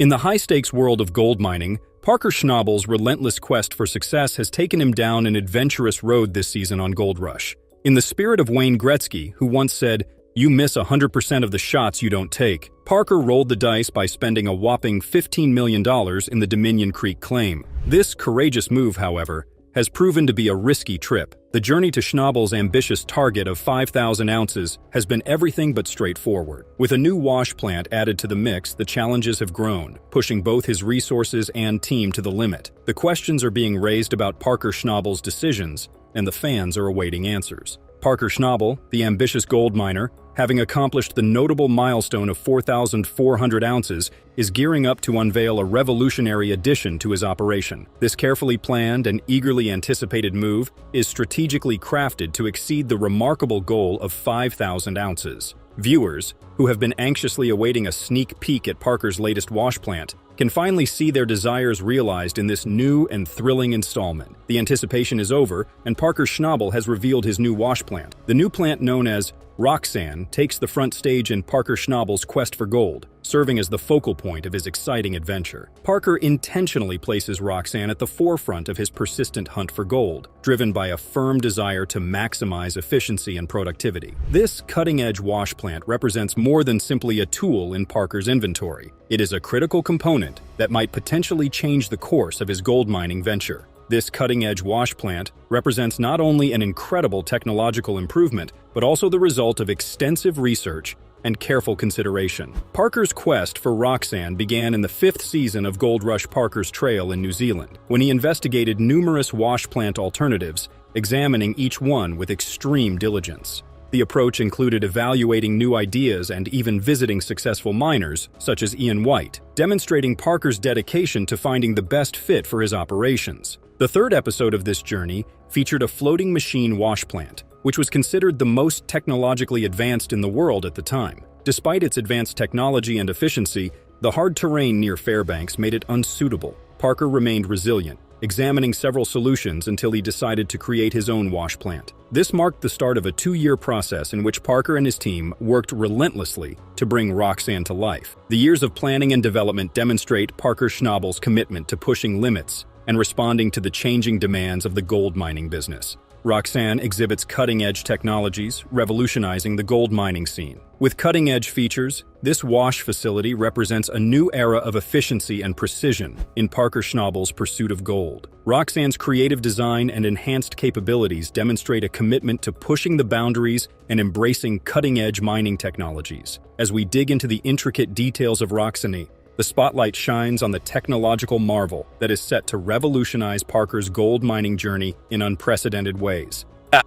In the high-stakes world of gold mining, Parker Schnabel's relentless quest for success has taken him down an adventurous road this season on Gold Rush. In the spirit of Wayne Gretzky, who once said, "You miss 100% of the shots you don't take," Parker rolled the dice by spending a whopping $15 million in the Dominion Creek claim. This courageous move, however, has proven to be a risky trip. The journey to Schnabel's ambitious target of 5,000 ounces has been everything but straightforward. With a new wash plant added to the mix, the challenges have grown, pushing both his resources and team to the limit. The questions are being raised about Parker Schnabel's decisions, and the fans are awaiting answers. Parker Schnabel, the ambitious gold miner, having accomplished the notable milestone of 4,400 ounces, is gearing up to unveil a revolutionary addition to his operation. This carefully planned and eagerly anticipated move is strategically crafted to exceed the remarkable goal of 5,000 ounces. Viewers, who have been anxiously awaiting a sneak peek at Parker's latest wash plant, can finally see their desires realized in this new and thrilling installment. The anticipation is over, and Parker Schnabel has revealed his new wash plant. The new plant, known as Roxanne, takes the front stage in Parker Schnabel's quest for gold, serving as the focal point of his exciting adventure. Parker intentionally places Roxanne at the forefront of his persistent hunt for gold, driven by a firm desire to maximize efficiency and productivity. This cutting-edge wash plant represents more than simply a tool in Parker's inventory. It is a critical component that might potentially change the course of his gold mining venture. This cutting-edge wash plant represents not only an incredible technological improvement, but also the result of extensive research and careful consideration. Parker's quest for Roxanne began in the 5th season of Gold Rush Parker's Trail in New Zealand, when he investigated numerous wash plant alternatives, examining each one with extreme diligence. The approach included evaluating new ideas and even visiting successful miners, such as Ian White, demonstrating Parker's dedication to finding the best fit for his operations. The 3rd episode of this journey featured a floating machine wash plant, which was considered the most technologically advanced in the world at the time. Despite its advanced technology and efficiency, the hard terrain near Fairbanks made it unsuitable. Parker remained resilient, examining several solutions until he decided to create his own wash plant. This marked the start of a 2-year process in which Parker and his team worked relentlessly to bring Roxanne to life. The years of planning and development demonstrate Parker Schnabel's commitment to pushing limits and responding to the changing demands of the gold mining business. Roxanne exhibits cutting-edge technologies, revolutionizing the gold mining scene. With cutting-edge features, this wash facility represents a new era of efficiency and precision in Parker Schnabel's pursuit of gold. Roxanne's creative design and enhanced capabilities demonstrate a commitment to pushing the boundaries and embracing cutting-edge mining technologies. As we dig into the intricate details of Roxanne, the spotlight shines on the technological marvel that is set to revolutionize Parker's gold mining journey in unprecedented ways.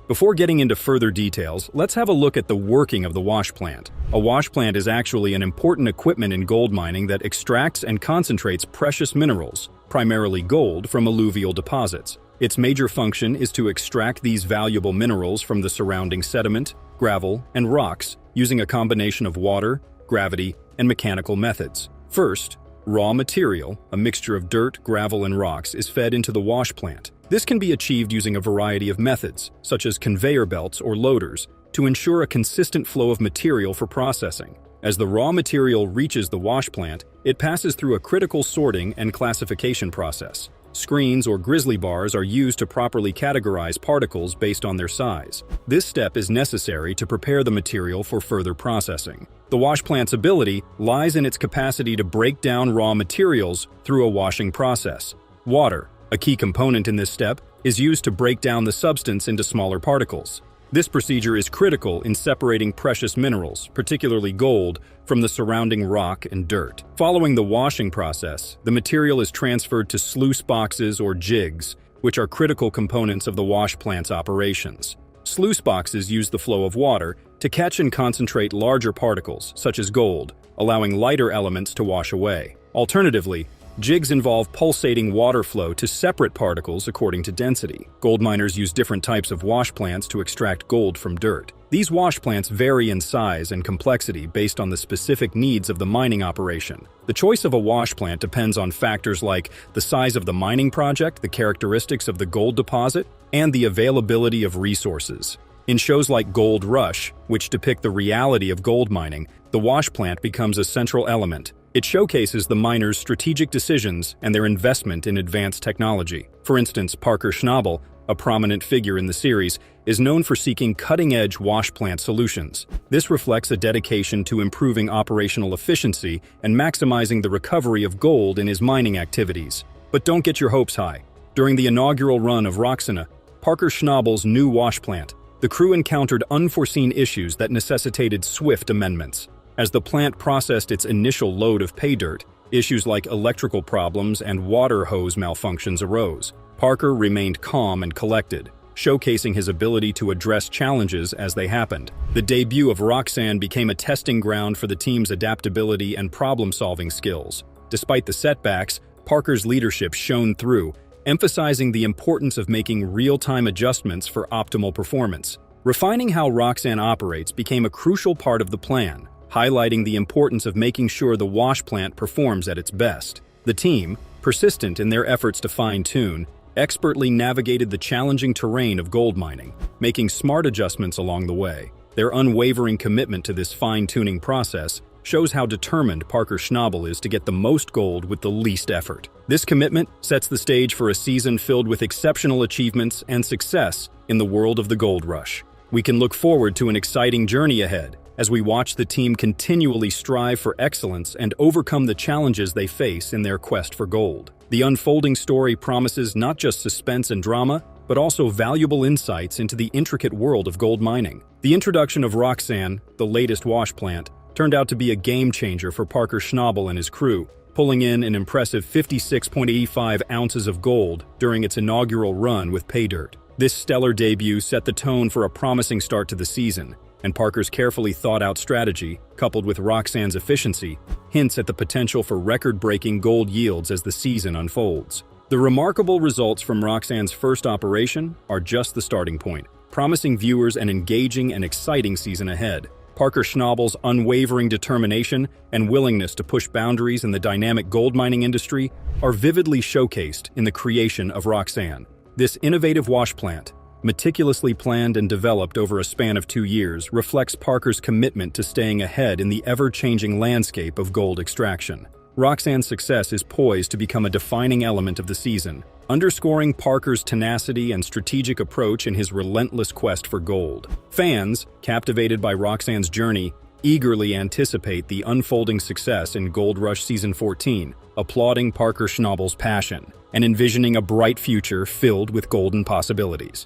Before getting into further details, let's have a look at the working of the wash plant. A wash plant is actually an important equipment in gold mining that extracts and concentrates precious minerals, primarily gold, from alluvial deposits. Its major function is to extract these valuable minerals from the surrounding sediment, gravel, and rocks using a combination of water, gravity, and mechanical methods. First, raw material, a mixture of dirt, gravel, and rocks, is fed into the wash plant. This can be achieved using a variety of methods, such as conveyor belts or loaders, to ensure a consistent flow of material for processing. As the raw material reaches the wash plant, it passes through a critical sorting and classification process. Screens or grizzly bars are used to properly categorize particles based on their size. This step is necessary to prepare the material for further processing. The wash plant's ability lies in its capacity to break down raw materials through a washing process. Water, a key component in this step, is used to break down the substance into smaller particles. This procedure is critical in separating precious minerals, particularly gold, from the surrounding rock and dirt. Following the washing process, the material is transferred to sluice boxes or jigs, which are critical components of the wash plant's operations. Sluice boxes use the flow of water to catch and concentrate larger particles, such as gold, allowing lighter elements to wash away. Alternatively, jigs involve pulsating water flow to separate particles according to density. Gold miners use different types of wash plants to extract gold from dirt. These wash plants vary in size and complexity based on the specific needs of the mining operation. The choice of a wash plant depends on factors like the size of the mining project, the characteristics of the gold deposit, and the availability of resources. In shows like Gold Rush, which depict the reality of gold mining, the wash plant becomes a central element, It showcases the miners' strategic decisions and their investment in advanced technology. For instance, Parker Schnabel, a prominent figure in the series, is known for seeking cutting-edge wash plant solutions. This reflects a dedication to improving operational efficiency and maximizing the recovery of gold in his mining activities. But don't get your hopes high. During the inaugural run of Roxana, Parker Schnabel's new wash plant, the crew encountered unforeseen issues that necessitated swift amendments. As the plant processed its initial load of pay dirt, issues like electrical problems and water hose malfunctions arose. Parker remained calm and collected, showcasing his ability to address challenges as they happened. The debut of Roxanne became a testing ground for the team's adaptability and problem-solving skills. Despite the setbacks, Parker's leadership shone through, emphasizing the importance of making real-time adjustments for optimal performance. Refining how Roxanne operates became a crucial part of the plan, highlighting the importance of making sure the wash plant performs at its best. The team, persistent in their efforts to fine-tune, expertly navigated the challenging terrain of gold mining, making smart adjustments along the way. Their unwavering commitment to this fine-tuning process shows how determined Parker Schnabel is to get the most gold with the least effort. This commitment sets the stage for a season filled with exceptional achievements and success in the world of the gold rush. We can look forward to an exciting journey ahead as we watch the team continually strive for excellence and overcome the challenges they face in their quest for gold. The unfolding story promises not just suspense and drama, but also valuable insights into the intricate world of gold mining. The introduction of Roxanne, the latest wash plant, turned out to be a game-changer for Parker Schnabel and his crew, pulling in an impressive 56.85 ounces of gold during its inaugural run with pay dirt. This stellar debut set the tone for a promising start to the season, and Parker's carefully thought-out strategy, coupled with Roxanne's efficiency, hints at the potential for record-breaking gold yields as the season unfolds. The remarkable results from Roxanne's first operation are just the starting point, promising viewers an engaging and exciting season ahead. Parker Schnabel's unwavering determination and willingness to push boundaries in the dynamic gold mining industry are vividly showcased in the creation of Roxanne. This innovative wash plant, meticulously planned and developed over a span of 2 years, reflects Parker's commitment to staying ahead in the ever-changing landscape of gold extraction. Roxanne's success is poised to become a defining element of the season, underscoring Parker's tenacity and strategic approach in his relentless quest for gold. Fans, captivated by Roxanne's journey, eagerly anticipate the unfolding success in Gold Rush Season 14, applauding Parker Schnabel's passion and envisioning a bright future filled with golden possibilities.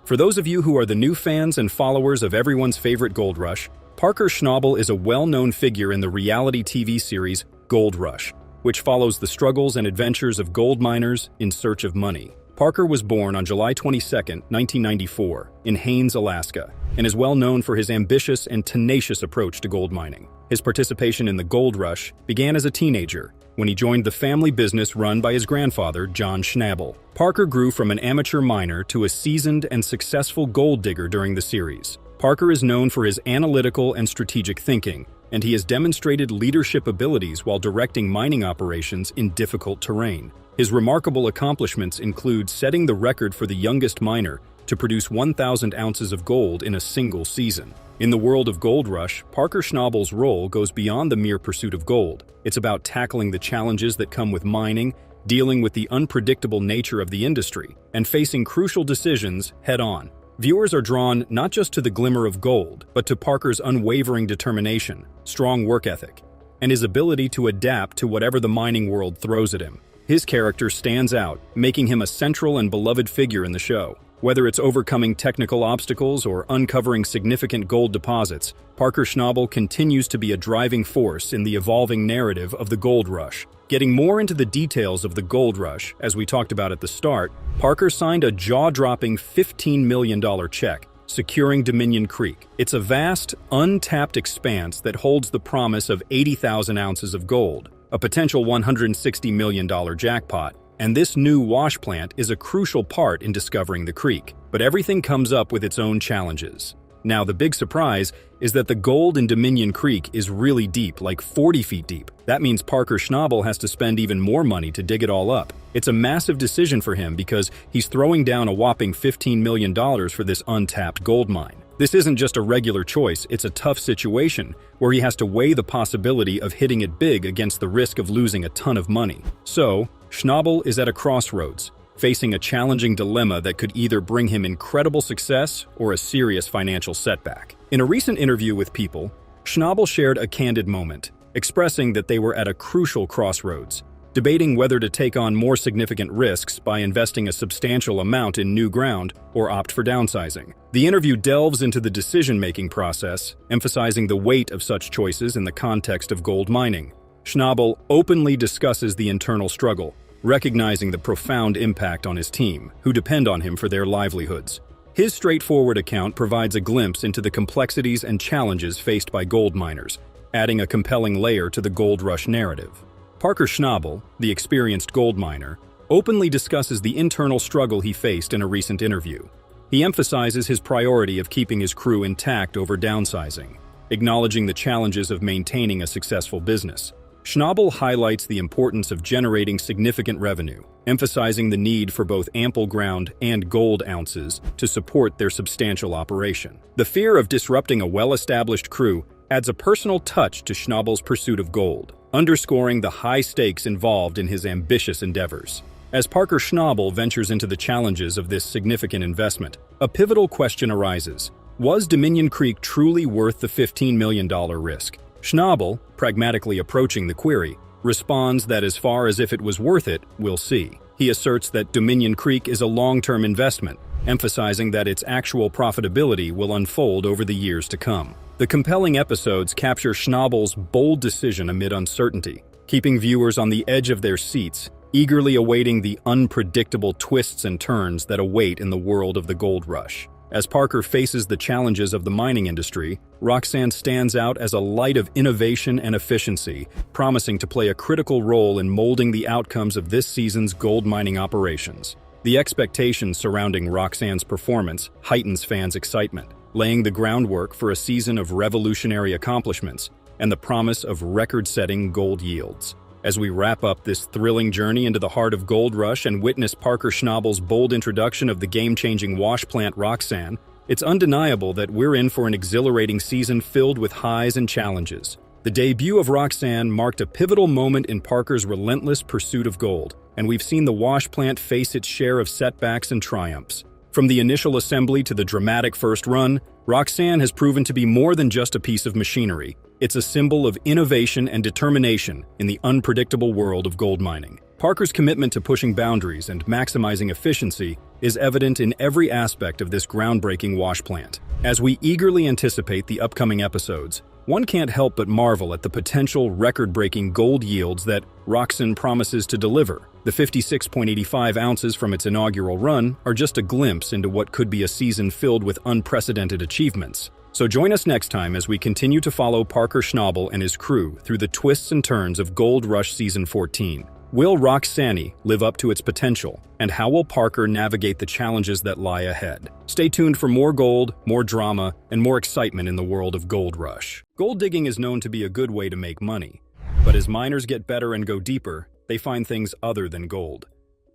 For those of you who are the new fans and followers of everyone's favorite gold rush, Parker Schnabel is a well-known figure in the reality TV series Gold Rush, which follows the struggles and adventures of gold miners in search of money. Parker was born on July 22, 1994, in Haines, Alaska, and is well known for his ambitious and tenacious approach to gold mining. His participation in the gold rush began as a teenager, when he joined the family business run by his grandfather, John Schnabel. Parker grew from an amateur miner to a seasoned and successful gold digger during the series. Parker is known for his analytical and strategic thinking, and he has demonstrated leadership abilities while directing mining operations in difficult terrain. His remarkable accomplishments include setting the record for the youngest miner to produce 1,000 ounces of gold in a single season. In the world of Gold Rush, Parker Schnabel's role goes beyond the mere pursuit of gold. It's about tackling the challenges that come with mining, dealing with the unpredictable nature of the industry, and facing crucial decisions head-on. Viewers are drawn not just to the glimmer of gold, but to Parker's unwavering determination, strong work ethic, and his ability to adapt to whatever the mining world throws at him. His character stands out, making him a central and beloved figure in the show. Whether it's overcoming technical obstacles or uncovering significant gold deposits, Parker Schnabel continues to be a driving force in the evolving narrative of the gold rush. Getting more into the details of the gold rush, as we talked about at the start, Parker signed a jaw-dropping $15 million check, securing Dominion Creek. It's a vast, untapped expanse that holds the promise of 80,000 ounces of gold, a potential $160 million jackpot. And this new wash plant is a crucial part in discovering the creek. But everything comes up with its own challenges. Now, the big surprise is that the gold in Dominion Creek is really deep, like 40 feet deep. That means Parker Schnabel has to spend even more money to dig it all up. It's a massive decision for him because he's throwing down a whopping $15 million for this untapped gold mine. This isn't just a regular choice, it's a tough situation where he has to weigh the possibility of hitting it big against the risk of losing a ton of money. So, Schnabel is at a crossroads, facing a challenging dilemma that could either bring him incredible success or a serious financial setback. In a recent interview with People, Schnabel shared a candid moment, expressing that they were at a crucial crossroads, debating whether to take on more significant risks by investing a substantial amount in new ground or opt for downsizing. The interview delves into the decision-making process, emphasizing the weight of such choices in the context of gold mining. Schnabel openly discusses the internal struggle, recognizing the profound impact on his team, who depend on him for their livelihoods. His straightforward account provides a glimpse into the complexities and challenges faced by gold miners, adding a compelling layer to the gold rush narrative. Parker Schnabel, the experienced gold miner, openly discusses the internal struggle he faced in a recent interview. He emphasizes his priority of keeping his crew intact over downsizing, acknowledging the challenges of maintaining a successful business. Schnabel highlights the importance of generating significant revenue, emphasizing the need for both ample ground and gold ounces to support their substantial operation. The fear of disrupting a well-established crew adds a personal touch to Schnabel's pursuit of gold, underscoring the high stakes involved in his ambitious endeavors. As Parker Schnabel ventures into the challenges of this significant investment, a pivotal question arises. Was Dominion Creek truly worth the $15 million risk? Schnabel, pragmatically approaching the query, responds that as far as if it was worth it, we'll see. He asserts that Dominion Creek is a long-term investment, emphasizing that its actual profitability will unfold over the years to come. The compelling episodes capture Schnabel's bold decision amid uncertainty, keeping viewers on the edge of their seats, eagerly awaiting the unpredictable twists and turns that await in the world of the gold rush. As Parker faces the challenges of the mining industry, Roxanne stands out as a light of innovation and efficiency, promising to play a critical role in molding the outcomes of this season's gold mining operations. The expectation surrounding Roxanne's performance heightens fans' excitement, laying the groundwork for a season of revolutionary accomplishments and the promise of record-setting gold yields. As we wrap up this thrilling journey into the heart of Gold Rush and witness Parker Schnabel's bold introduction of the game-changing wash plant Roxanne, it's undeniable that we're in for an exhilarating season filled with highs and challenges. The debut of Roxanne marked a pivotal moment in Parker's relentless pursuit of gold, and we've seen the wash plant face its share of setbacks and triumphs. From the initial assembly to the dramatic first run, Roxanne has proven to be more than just a piece of machinery. It's a symbol of innovation and determination in the unpredictable world of gold mining. Parker's commitment to pushing boundaries and maximizing efficiency is evident in every aspect of this groundbreaking wash plant. As we eagerly anticipate the upcoming episodes, one can't help but marvel at the potential record-breaking gold yields that Roxanne promises to deliver. The 56.85 ounces from its inaugural run are just a glimpse into what could be a season filled with unprecedented achievements. So join us next time as we continue to follow Parker Schnabel and his crew through the twists and turns of Gold Rush Season 14. Will Roxanne live up to its potential, and how will Parker navigate the challenges that lie ahead? Stay tuned for more gold, more drama, and more excitement in the world of Gold Rush. Gold digging is known to be a good way to make money, but as miners get better and go deeper, they find things other than gold.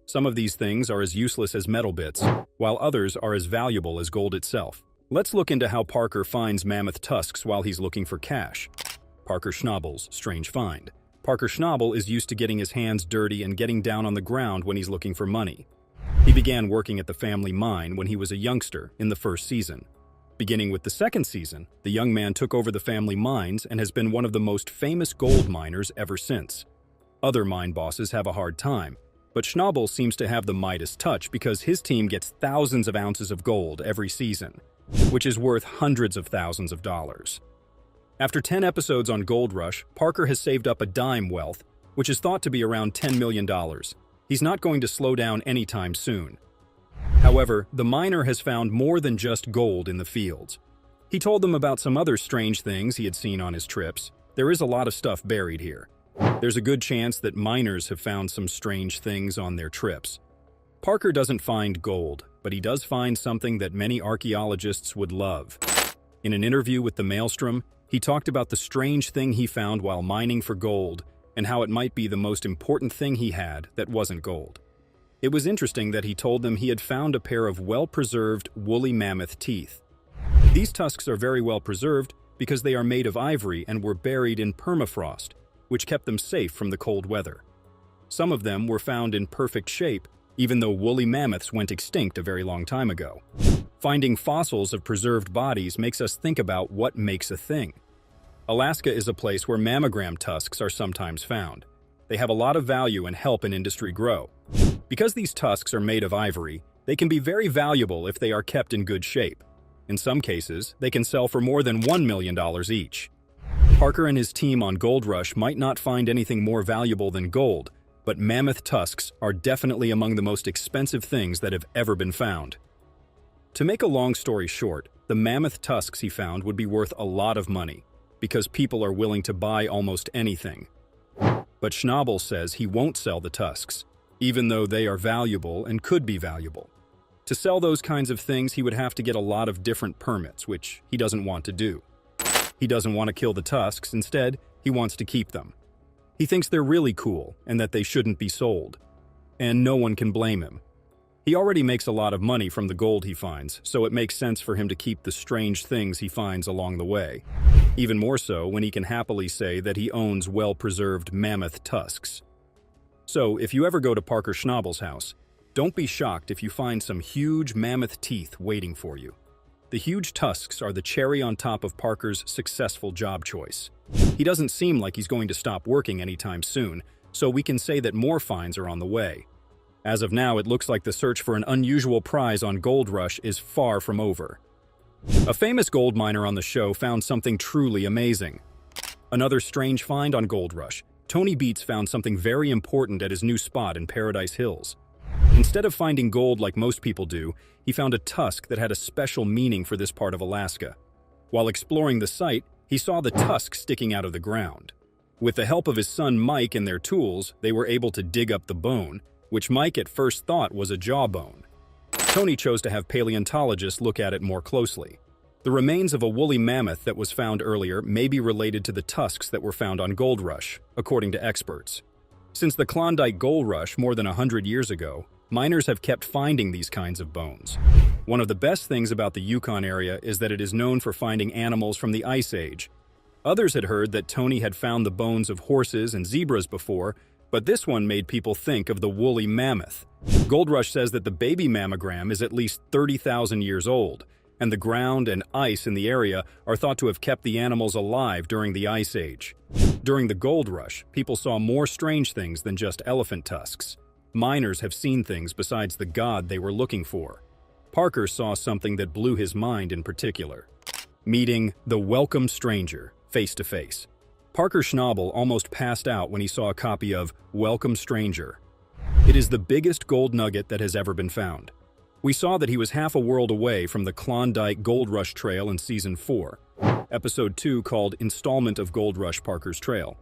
Some of these things are as useless as metal bits, while others are as valuable as gold itself. Let's look into how Parker finds mammoth tusks while he's looking for cash. Parker Schnabel's strange find. Parker Schnabel is used to getting his hands dirty and getting down on the ground when he's looking for money. He began working at the family mine when he was a youngster in the first season. Beginning with the second season, the young man took over the family mines and has been one of the most famous gold miners ever since. Other mine bosses have a hard time, but Schnabel seems to have the Midas touch because his team gets thousands of ounces of gold every season, which is worth hundreds of thousands of dollars. After 10 episodes on Gold Rush, Parker has saved up a dime wealth, which is thought to be around $10 million. He's not going to slow down anytime soon. However, the miner has found more than just gold in the fields. He told them about some other strange things he had seen on his trips. There is a lot of stuff buried here. There's a good chance that miners have found some strange things on their trips. Parker doesn't find gold, but he does find something that many archaeologists would love. In an interview with the Maelstrom, he talked about the strange thing he found while mining for gold and how it might be the most important thing he had that wasn't gold. It was interesting that he told them he had found a pair of well-preserved woolly mammoth teeth. These tusks are very well preserved because they are made of ivory and were buried in permafrost, which kept them safe from the cold weather. Some of them were found in perfect shape, even though woolly mammoths went extinct a very long time ago. Finding fossils of preserved bodies makes us think about what makes a thing. Alaska is a place where mammogram tusks are sometimes found. They have a lot of value and help an industry grow. Because these tusks are made of ivory, they can be very valuable if they are kept in good shape. In some cases, they can sell for more than $1 million each. Parker and his team on Gold Rush might not find anything more valuable than gold, but mammoth tusks are definitely among the most expensive things that have ever been found. To make a long story short, the mammoth tusks he found would be worth a lot of money, because people are willing to buy almost anything. But Schnabel says he won't sell the tusks, even though they are valuable and could be valuable. To sell those kinds of things, he would have to get a lot of different permits, which he doesn't want to do. He doesn't want to kill the tusks, instead, he wants to keep them. He thinks they're really cool and that they shouldn't be sold. And no one can blame him. He already makes a lot of money from the gold he finds, so it makes sense for him to keep the strange things he finds along the way. Even more so when he can happily say that he owns well-preserved mammoth tusks. So, if you ever go to Parker Schnabel's house, don't be shocked if you find some huge mammoth teeth waiting for you. The huge tusks are the cherry on top of Parker's successful job choice. He doesn't seem like he's going to stop working anytime soon, so we can say that more finds are on the way. As of now, it looks like the search for an unusual prize on Gold Rush is far from over. A famous gold miner on the show found something truly amazing. Another strange find on Gold Rush, Tony Beats found something very important at his new spot in Paradise Hills. Instead of finding gold like most people do, he found a tusk that had a special meaning for this part of Alaska. While exploring the site, he saw the tusk sticking out of the ground. With the help of his son Mike and their tools, they were able to dig up the bone, which Mike at first thought was a jawbone. Tony chose to have paleontologists look at it more closely. The remains of a woolly mammoth that was found earlier may be related to the tusks that were found on Gold Rush, according to experts. Since the Klondike Gold Rush more than 100 years ago, miners have kept finding these kinds of bones. One of the best things about the Yukon area is that it is known for finding animals from the Ice Age. Others had heard that Tony had found the bones of horses and zebras before, but this one made people think of the woolly mammoth. Gold Rush says that the baby mammogram is at least 30,000 years old, and the ground and ice in the area are thought to have kept the animals alive during the Ice Age. During the Gold Rush, people saw more strange things than just elephant tusks. Miners have seen things besides the god they were looking for. Parker saw something that blew his mind in particular. Meeting the welcome stranger face to face. Parker Schnabel almost passed out when he saw a copy of Welcome Stranger. It is the biggest gold nugget that has ever been found. We saw that he was half a world away from the Klondike Gold Rush Trail in Season 4, Episode 2 called Installment of Gold Rush Parker's Trail.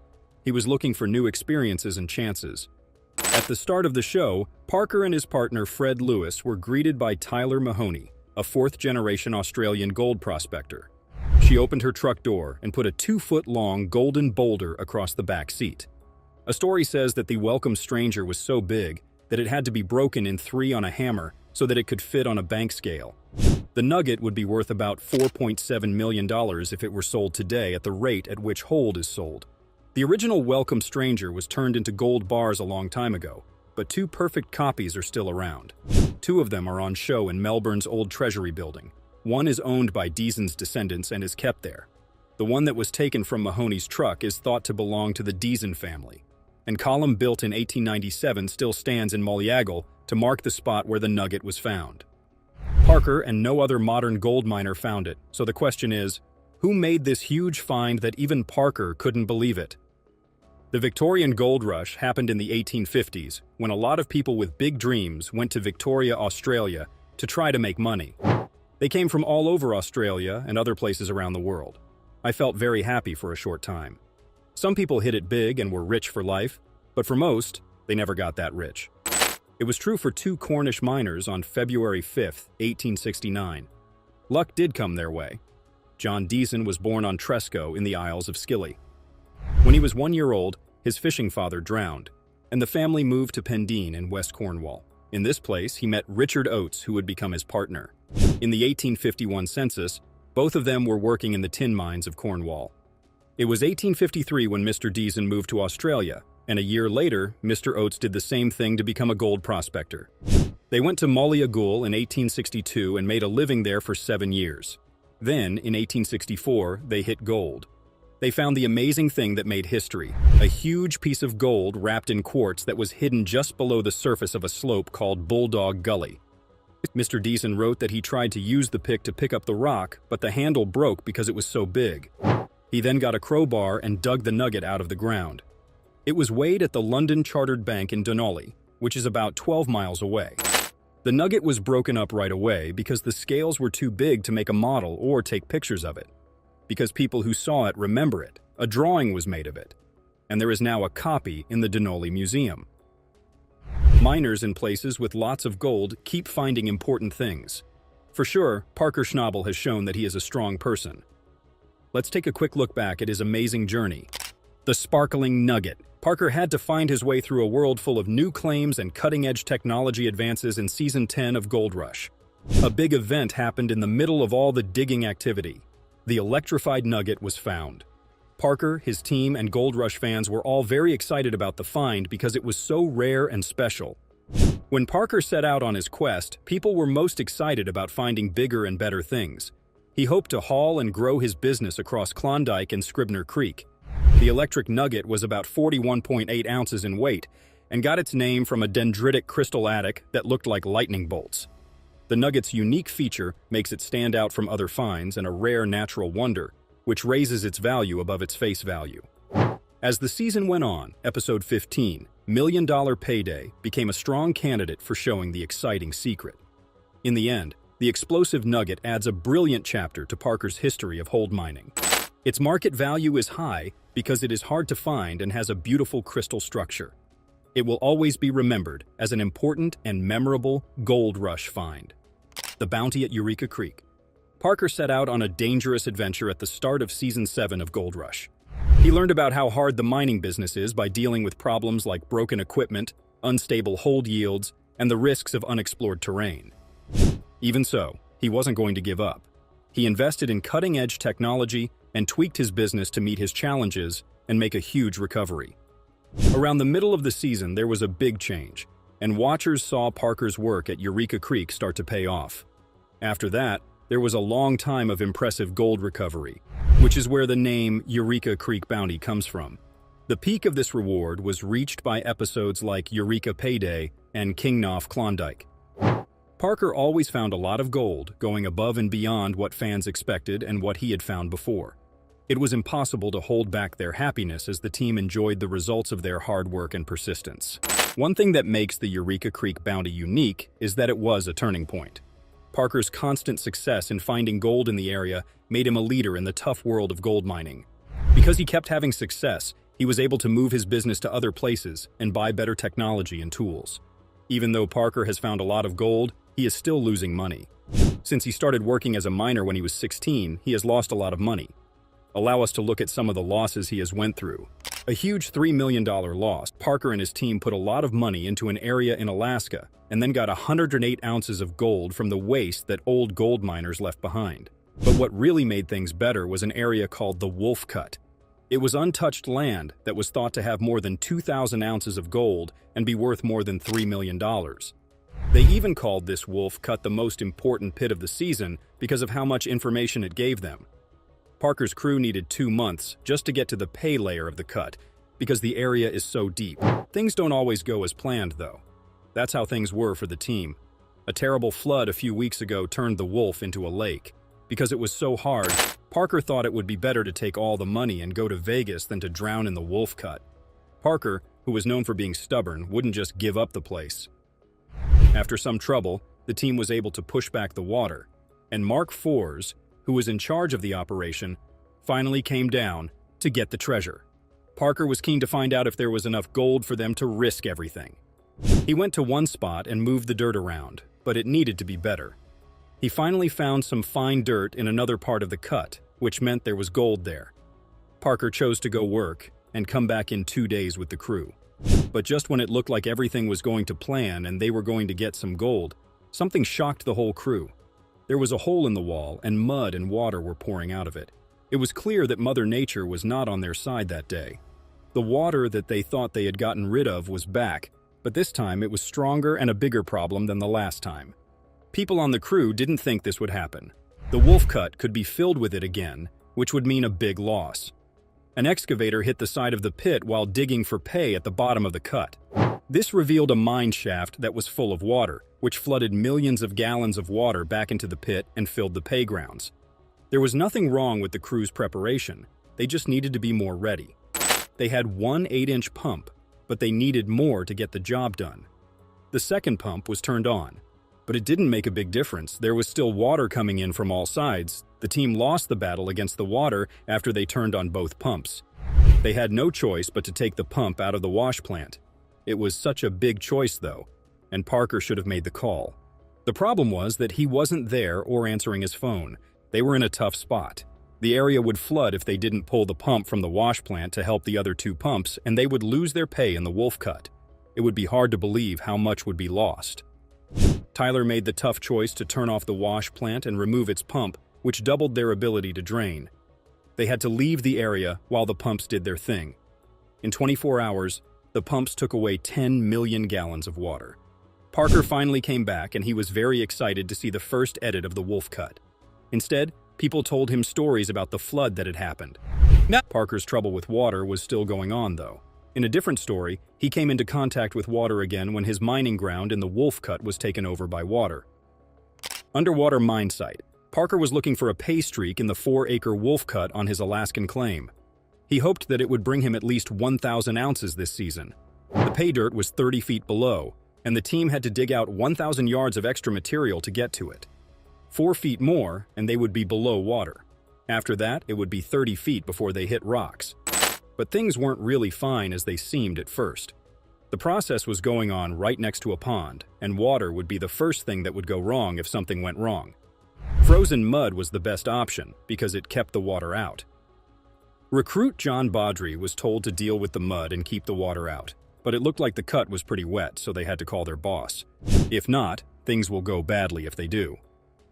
He was looking for new experiences and chances. At the start of the show, Parker and his partner Fred Lewis were greeted by Tyler Mahoney, a fourth-generation Australian gold prospector. She opened her truck door and put a 2-foot-long golden boulder across the back seat. A story says that the welcome stranger was so big that it had to be broken in 3 on a hammer so that it could fit on a bank scale. The nugget would be worth about $4.7 million if it were sold today at the rate at which Hold is sold. The original welcome stranger was turned into gold bars a long time ago, but 2 perfect copies are still around. 2 of them are on show in Melbourne's old Treasury building. One is owned by Deason's descendants and is kept there. The one that was taken from Mahoney's truck is thought to belong to the Deason family, and column built in 1897 still stands in Molliagel to mark the spot where the nugget was found. Parker and no other modern gold miner found it, so the question is, who made this huge find that even Parker couldn't believe it? The Victorian Gold Rush happened in the 1850s, when a lot of people with big dreams went to Victoria, Australia, to try to make money. They came from all over Australia and other places around the world. I felt very happy for a short time. Some people hit it big and were rich for life, but for most, they never got that rich. It was true for 2 Cornish miners on February 5, 1869. Luck did come their way. John Deason was born on Tresco in the Isles of Scilly. When he was 1 year old, his fishing father drowned, and the family moved to Pendeen in West Cornwall. In this place, he met Richard Oates, who would become his partner. In the 1851 census, Both of them were working in the tin mines of Cornwall. It was 1853 when Mr. Dawson moved to Australia, and a year later, Mr. Oates did the same thing to become a gold prospector. They went to Molliagul in 1862 and made a living there for 7 years. Then, in 1864, they hit gold. They found the amazing thing that made history, a huge piece of gold wrapped in quartz that was hidden just below the surface of a slope called Bulldog Gully. Mr. Dawson wrote that he tried to use the pick to pick up the rock, but the handle broke because it was so big. He then got a crowbar and dug the nugget out of the ground. It was weighed at the London Chartered Bank in Dunolly, which is about 12 miles away. The nugget was broken up right away because the scales were too big to make a model or take pictures of it. Because people who saw it remember it, a drawing was made of it, and there is now a copy in the Dunolly Museum. Miners in places with lots of gold keep finding important things. For sure, Parker Schnabel has shown that he is a strong person. Let's take a quick look back at his amazing journey. The sparkling nugget. Parker had to find his way through a world full of new claims and cutting-edge technology advances in Season 10 of Gold Rush. A big event happened in the middle of all the digging activity. The electrified nugget was found. Parker, his team, and Gold Rush fans were all very excited about the find because it was so rare and special. When Parker set out on his quest, people were most excited about finding bigger and better things. He hoped to haul and grow his business across Klondike and Scribner Creek. The electric nugget was about 41.8 ounces in weight and got its name from a dendritic crystal attic that looked like lightning bolts. The nugget's unique feature makes it stand out from other finds and a rare natural wonder, which raises its value above its face value. As the season went on, episode 15, $1 Million Payday, became a strong candidate for showing the exciting secret. In the end, the explosive nugget adds a brilliant chapter to Parker's history of gold mining. Its market value is high because it is hard to find and has a beautiful crystal structure. It will always be remembered as an important and memorable gold rush find. The bounty at Eureka Creek. Parker set out on a dangerous adventure at the start of Season 7 of Gold Rush. He learned about how hard the mining business is by dealing with problems like broken equipment, unstable hold yields, and the risks of unexplored terrain. Even so, he wasn't going to give up. He invested in cutting-edge technology and tweaked his business to meet his challenges and make a huge recovery. Around the middle of the season, there was a big change, and watchers saw Parker's work at Eureka Creek start to pay off. After that, there was a long time of impressive gold recovery, which is where the name Eureka Creek Bounty comes from. The peak of this reward was reached by episodes like Eureka Payday and Kingknoff Klondike. Parker always found a lot of gold, going above and beyond what fans expected and what he had found before. It was impossible to hold back their happiness as the team enjoyed the results of their hard work and persistence. One thing that makes the Eureka Creek Bounty unique is that it was a turning point. Parker's constant success in finding gold in the area made him a leader in the tough world of gold mining. Because he kept having success, he was able to move his business to other places and buy better technology and tools. Even though Parker has found a lot of gold, he is still losing money. Since he started working as a miner when he was 16, he has lost a lot of money. Allow us to look at some of the losses he has went through. A huge $3 million loss. Parker and his team put a lot of money into an area in Alaska and then got 108 ounces of gold from the waste that old gold miners left behind. But what really made things better was an area called the Wolf Cut. It was untouched land that was thought to have more than 2,000 ounces of gold and be worth more than $3 million. They even called this Wolf Cut the most important pit of the season because of how much information it gave them. Parker's crew needed 2 months just to get to the pay layer of the cut because the area is so deep. Things don't always go as planned, though. That's how things were for the team. A terrible flood a few weeks ago turned the Wolf into a lake. Because it was so hard, Parker thought it would be better to take all the money and go to Vegas than to drown in the Wolf Cut. Parker, who was known for being stubborn, wouldn't just give up the place. After some trouble, the team was able to push back the water, and Mark Fors, who was in charge of the operation, finally came down to get the treasure. Parker was keen to find out if there was enough gold for them to risk everything. He went to one spot and moved the dirt around, but it needed to be better. He finally found some fine dirt in another part of the cut, which meant there was gold there. Parker chose to go work and come back in 2 days with the crew. But just when it looked like everything was going to plan and they were going to get some gold, something shocked the whole crew. There was a hole in the wall, and mud and water were pouring out of it. It was clear that Mother Nature was not on their side that day. The water that they thought they had gotten rid of was back, but this time it was stronger and a bigger problem than the last time. People on the crew didn't think this would happen. The wolf cut could be filled with it again, which would mean a big loss. An excavator hit the side of the pit while digging for pay at the bottom of the cut. This revealed a mine shaft that was full of water, which flooded millions of gallons of water back into the pit and filled the pay grounds. There was nothing wrong with the crew's preparation. They just needed to be more ready. They had one 8-inch pump, but they needed more to get the job done. The second pump was turned on, but it didn't make a big difference. There was still water coming in from all sides. The team lost the battle against the water after they turned on both pumps. They had no choice but to take the pump out of the wash plant. It was such a big choice, though, and Parker should have made the call. The problem was that he wasn't there or answering his phone. They were in a tough spot. The area would flood if they didn't pull the pump from the wash plant to help the other two pumps, and they would lose their pay in the wolf cut. It would be hard to believe how much would be lost. Tyler made the tough choice to turn off the wash plant and remove its pump, which doubled their ability to drain. They had to leave the area while the pumps did their thing. In 24 hours, the pumps took away 10 million gallons of water. Parker finally came back, and he was very excited to see the first edit of the wolf cut. Instead, people told him stories about the flood that had happened. Parker's trouble with water was still going on, though. In a different story, he came into contact with water again when his mining ground in the wolf cut was taken over by water. Underwater mine site. Parker was looking for a pay streak in the 4-acre wolf cut on his Alaskan claim. He hoped that it would bring him at least 1,000 ounces this season. The pay dirt was 30 feet below, and the team had to dig out 1,000 yards of extra material to get to it. 4 feet more, and they would be below water. After that, it would be 30 feet before they hit rocks. But things weren't really fine as they seemed at first. The process was going on right next to a pond, and water would be the first thing that would go wrong if something went wrong. Frozen mud was the best option because it kept the water out. Recruit John Baudry was told to deal with the mud and keep the water out, but it looked like the cut was pretty wet, so they had to call their boss. If not, things will go badly if they do.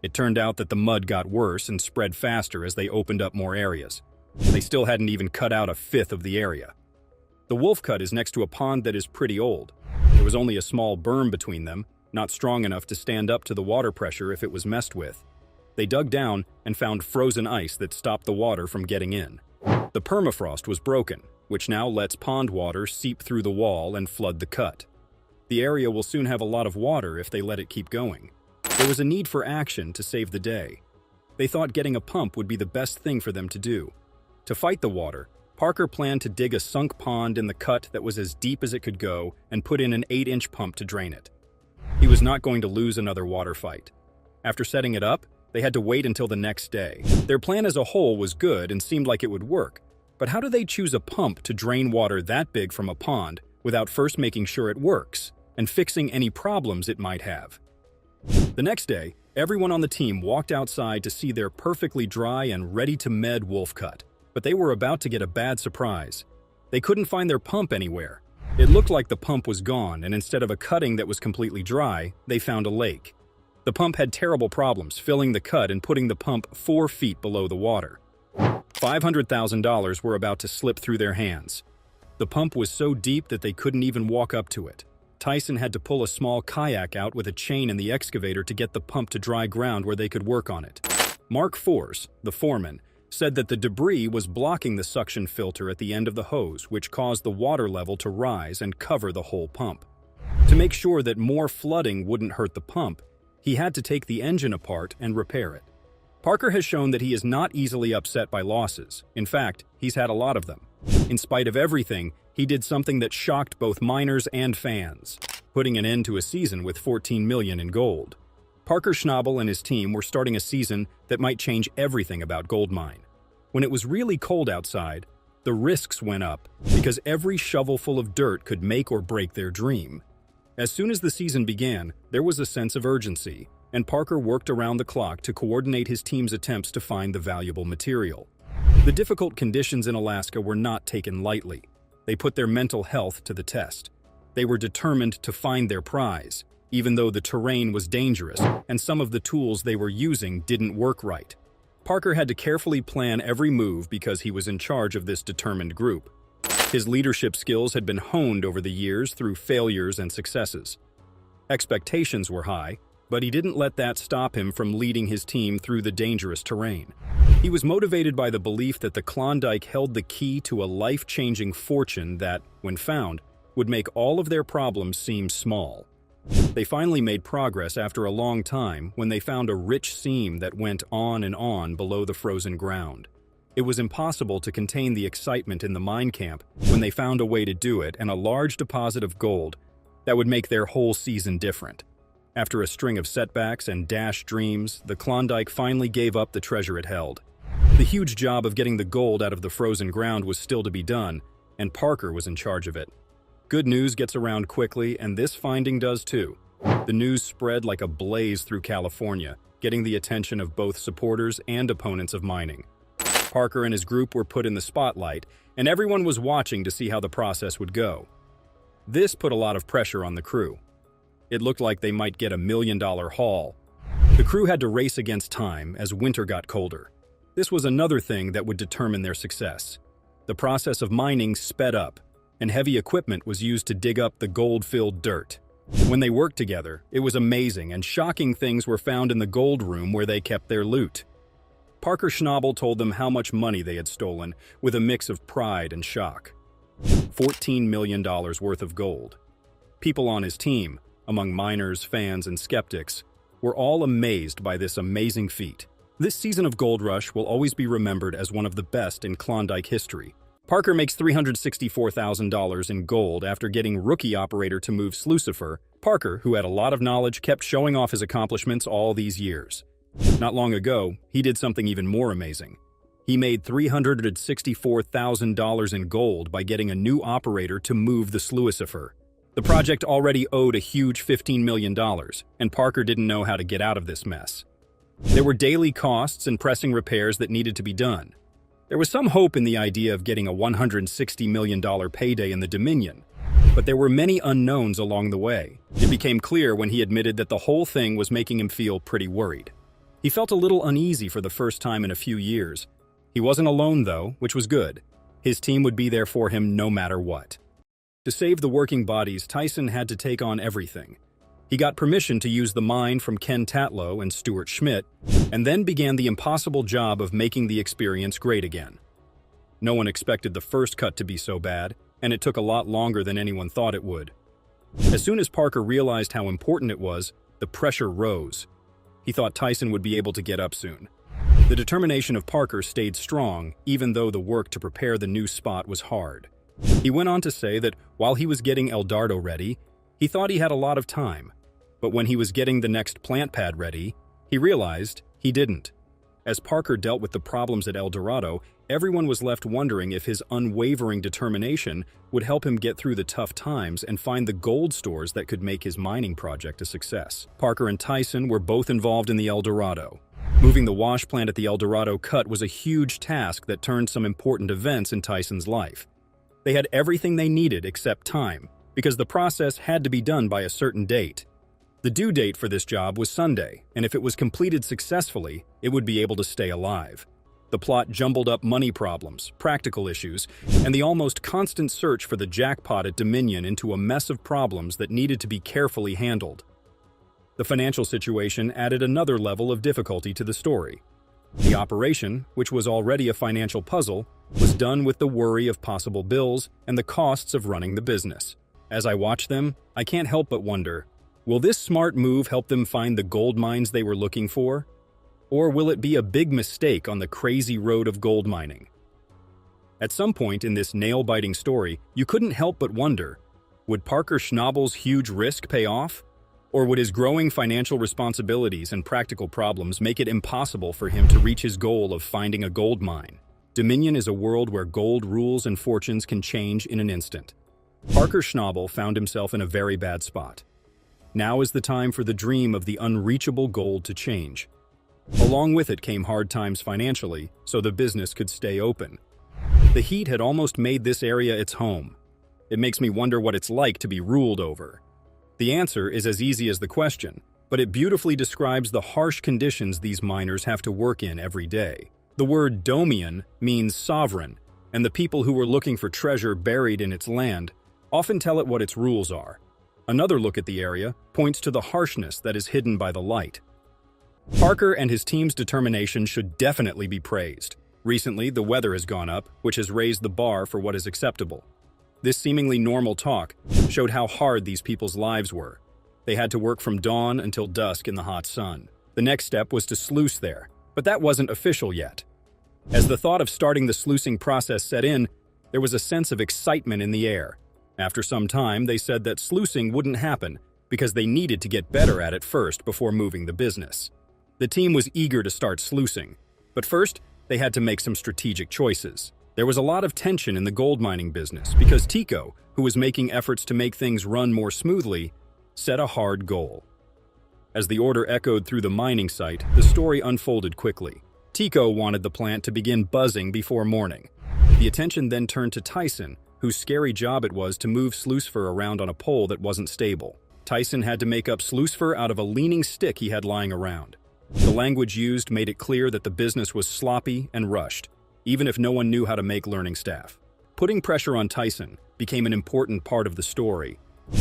It turned out that the mud got worse and spread faster as they opened up more areas. They still hadn't even cut out a fifth of the area. The wolf cut is next to a pond that is pretty old. There was only a small berm between them, not strong enough to stand up to the water pressure if it was messed with. They dug down and found frozen ice that stopped the water from getting in. The permafrost was broken, which now lets pond water seep through the wall and flood the cut. The area will soon have a lot of water if they let it keep going. There was a need for action to save the day. They thought getting a pump would be the best thing for them to do. To fight the water, Parker planned to dig a sunk pond in the cut that was as deep as it could go and put in an 8-inch pump to drain it. He was not going to lose another water fight. After setting it up, they had to wait until the next day. Their plan as a whole was good and seemed like it would work, but how do they choose a pump to drain water that big from a pond without first making sure it works and fixing any problems it might have? The next day, everyone on the team walked outside to see their perfectly dry and ready-to-med wolf cut, but they were about to get a bad surprise. They couldn't find their pump anywhere. It looked like the pump was gone, and instead of a cutting that was completely dry, they found a lake. The pump had terrible problems filling the cut and putting the pump 4 feet below the water. $500,000 were about to slip through their hands. The pump was so deep that they couldn't even walk up to it. Tyson had to pull a small kayak out with a chain in the excavator to get the pump to dry ground where they could work on it. Mark Force, the foreman, said that the debris was blocking the suction filter at the end of the hose, which caused the water level to rise and cover the whole pump. To make sure that more flooding wouldn't hurt the pump, he had to take the engine apart and repair it. Parker has shown that he is not easily upset by losses. In fact, he's had a lot of them. In spite of everything, he did something that shocked both miners and fans, putting an end to a season with $14 million in gold. Parker Schnabel and his team were starting a season that might change everything about gold mine. When it was really cold outside, the risks went up because every shovelful of dirt could make or break their dream. As soon as the season began, there was a sense of urgency, and Parker worked around the clock to coordinate his team's attempts to find the valuable material. The difficult conditions in Alaska were not taken lightly. They put their mental health to the test. They were determined to find their prize, even though the terrain was dangerous and some of the tools they were using didn't work right. Parker had to carefully plan every move because he was in charge of this determined group. His leadership skills had been honed over the years through failures and successes. Expectations were high, but he didn't let that stop him from leading his team through the dangerous terrain. He was motivated by the belief that the Klondike held the key to a life-changing fortune that, when found, would make all of their problems seem small. They finally made progress after a long time when they found a rich seam that went on and on below the frozen ground. It was impossible to contain the excitement in the mine camp when they found a way to do it and a large deposit of gold that would make their whole season different. After a string of setbacks and dashed dreams, the Klondike finally gave up the treasure it held. The huge job of getting the gold out of the frozen ground was still to be done, and Parker was in charge of it. Good news gets around quickly, and this finding does too. The news spread like a blaze through California, getting the attention of both supporters and opponents of mining. Parker and his group were put in the spotlight, and everyone was watching to see how the process would go. This put a lot of pressure on the crew. It looked like they might get $1 million haul. The crew had to race against time as winter got colder. This was another thing that would determine their success. The process of mining sped up, and heavy equipment was used to dig up the gold-filled dirt. When they worked together, it was amazing, and shocking things were found in the gold room where they kept their loot. Parker Schnabel told them how much money they had stolen, with a mix of pride and shock. $14 million worth of gold. People on his team, among miners, fans, and skeptics, were all amazed by this amazing feat. This season of Gold Rush will always be remembered as one of the best in Klondike history. Parker makes $364,000 in gold after getting rookie operator to move Slucifer. Parker, who had a lot of knowledge, kept showing off his accomplishments all these years. Not long ago, he did something even more amazing. He made $364,000 in gold by getting a new operator to move the Slucifer. The project already owed a huge $15 million, and Parker didn't know how to get out of this mess. There were daily costs and pressing repairs that needed to be done. There was some hope in the idea of getting a $160 million payday in the Dominion, but there were many unknowns along the way. It became clear when he admitted that the whole thing was making him feel pretty worried. He felt a little uneasy for the first time in a few years. He wasn't alone, though, which was good. His team would be there for him no matter what. To save the working bodies, Tyson had to take on everything. He got permission to use the mine from Ken Tatlow and Stuart Schmidt, and then began the impossible job of making the experience great again. No one expected the first cut to be so bad, and it took a lot longer than anyone thought it would. As soon as Parker realized how important it was, the pressure rose. He thought Tyson would be able to get up soon. The determination of Parker stayed strong, even though the work to prepare the new spot was hard. He went on to say that while he was getting El Dardo ready, he thought he had a lot of time. But when he was getting the next plant pad ready, he realized he didn't. As Parker dealt with the problems at El Dorado, everyone was left wondering if his unwavering determination would help him get through the tough times and find the gold stores that could make his mining project a success. Parker and Tyson were both involved in the El Dorado. Moving the wash plant at the El Dorado cut was a huge task that turned some important events in Tyson's life. They had everything they needed except time, because the process had to be done by a certain date. The due date for this job was Sunday, and if it was completed successfully, it would be able to stay alive. The plot jumbled up money problems, practical issues, and the almost constant search for the jackpot at Dominion into a mess of problems that needed to be carefully handled. The financial situation added another level of difficulty to the story. The operation, which was already a financial puzzle, was done with the worry of possible bills and the costs of running the business. As I watch them, I can't help but wonder, will this smart move help them find the gold mines they were looking for? Or will it be a big mistake on the crazy road of gold mining? At some point in this nail-biting story, you couldn't help but wonder, would Parker Schnabel's huge risk pay off? Or would his growing financial responsibilities and practical problems make it impossible for him to reach his goal of finding a gold mine? Dominion is a world where gold rules and fortunes can change in an instant. Parker Schnabel found himself in a very bad spot. Now is the time for the dream of the unreachable gold to change. Along with it came hard times financially, so the business could stay open. The heat had almost made this area its home. It makes me wonder what it's like to be ruled over. The answer is as easy as the question, but it beautifully describes the harsh conditions these miners have to work in every day. The word Domian means sovereign, and the people who were looking for treasure buried in its land often tell it what its rules are. Another look at the area points to the harshness that is hidden by the light. Parker and his team's determination should definitely be praised. Recently, the weather has gone up, which has raised the bar for what is acceptable. This seemingly normal talk showed how hard these people's lives were. They had to work from dawn until dusk in the hot sun. The next step was to sluice there, but that wasn't official yet. As the thought of starting the sluicing process set in, there was a sense of excitement in the air. After some time, they said that sluicing wouldn't happen because they needed to get better at it first before moving the business. The team was eager to start sluicing, but first, they had to make some strategic choices. There was a lot of tension in the gold mining business because Tico, who was making efforts to make things run more smoothly, set a hard goal. As the order echoed through the mining site, the story unfolded quickly. Tico wanted the plant to begin buzzing before morning. The attention then turned to Tyson, whose scary job it was to move sluice fur around on a pole that wasn't stable. Tyson had to make up sluice fur out of a leaning stick he had lying around. The language used made it clear that the business was sloppy and rushed, even if no one knew how to make learning staff. Putting pressure on Tyson became an important part of the story,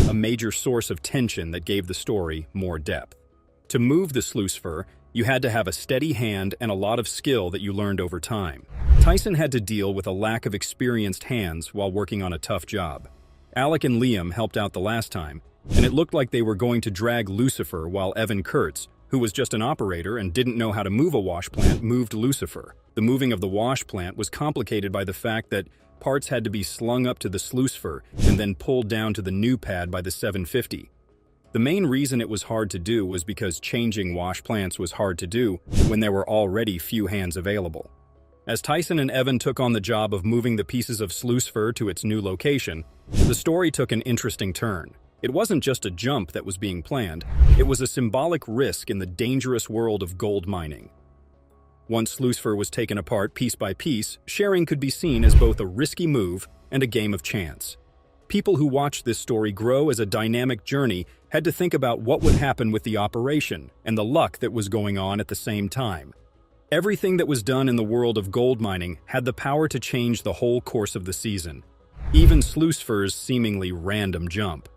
a major source of tension that gave the story more depth. To move the sluice fur, you had to have a steady hand and a lot of skill that you learned over time. Tyson had to deal with a lack of experienced hands while working on a tough job. Alec and Liam helped out the last time, and it looked like they were going to drag Lucifer while Evan Kurtz, who was just an operator and didn't know how to move a wash plant, moved Lucifer. The moving of the wash plant was complicated by the fact that parts had to be slung up to the sluice fur and then pulled down to the new pad by the 750. The main reason it was hard to do was because changing wash plants was hard to do when there were already few hands available. As Tyson and Evan took on the job of moving the pieces of sluice fur to its new location, the story took an interesting turn. It wasn't just a jump that was being planned, it was a symbolic risk in the dangerous world of gold mining. Once sluice fur was taken apart piece by piece, sharing could be seen as both a risky move and a game of chance. People who watched this story grow as a dynamic journey had to think about what would happen with the operation and the luck that was going on at the same time. Everything that was done in the world of gold mining had the power to change the whole course of the season, even sluice fur's seemingly random jump.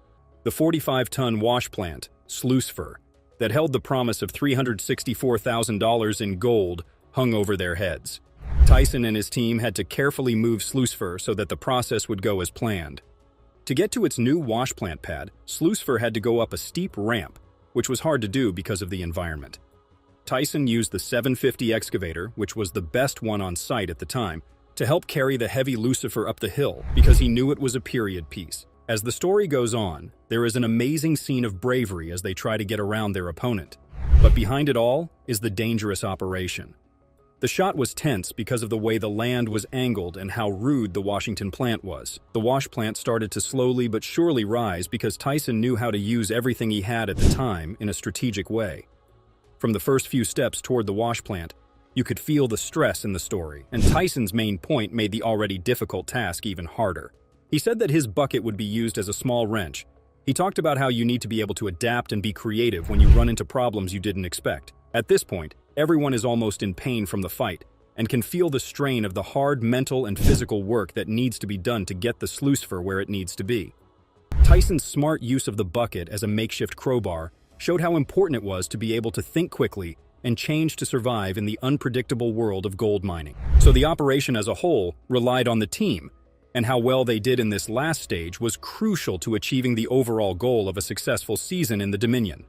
The 45-ton wash plant, sluice fur, that held the promise of $364,000 in gold hung over their heads. Tyson and his team had to carefully move sluice fur so that the process would go as planned. To get to its new wash plant pad, sluice fur had to go up a steep ramp, which was hard to do because of the environment. Tyson used the 750 excavator, which was the best one on site at the time, to help carry the heavy Lucifer up the hill because he knew it was a period piece. As the story goes on, there is an amazing scene of bravery as they try to get around their opponent. But behind it all is the dangerous operation. The shot was tense because of the way the land was angled and how rude the Washington plant was. The wash plant started to slowly but surely rise because Tyson knew how to use everything he had at the time in a strategic way. From the first few steps toward the wash plant, you could feel the stress in the story, and Tyson's main point made the already difficult task even harder. He said that his bucket would be used as a small wrench. He talked about how you need to be able to adapt and be creative when you run into problems you didn't expect. At this point, everyone is almost in pain from the fight and can feel the strain of the hard mental and physical work that needs to be done to get the sluice fur where it needs to be. Tyson's smart use of the bucket as a makeshift crowbar showed how important it was to be able to think quickly and change to survive in the unpredictable world of gold mining. So the operation as a whole relied on the team, and how well they did in this last stage was crucial to achieving the overall goal of a successful season in the Dominion.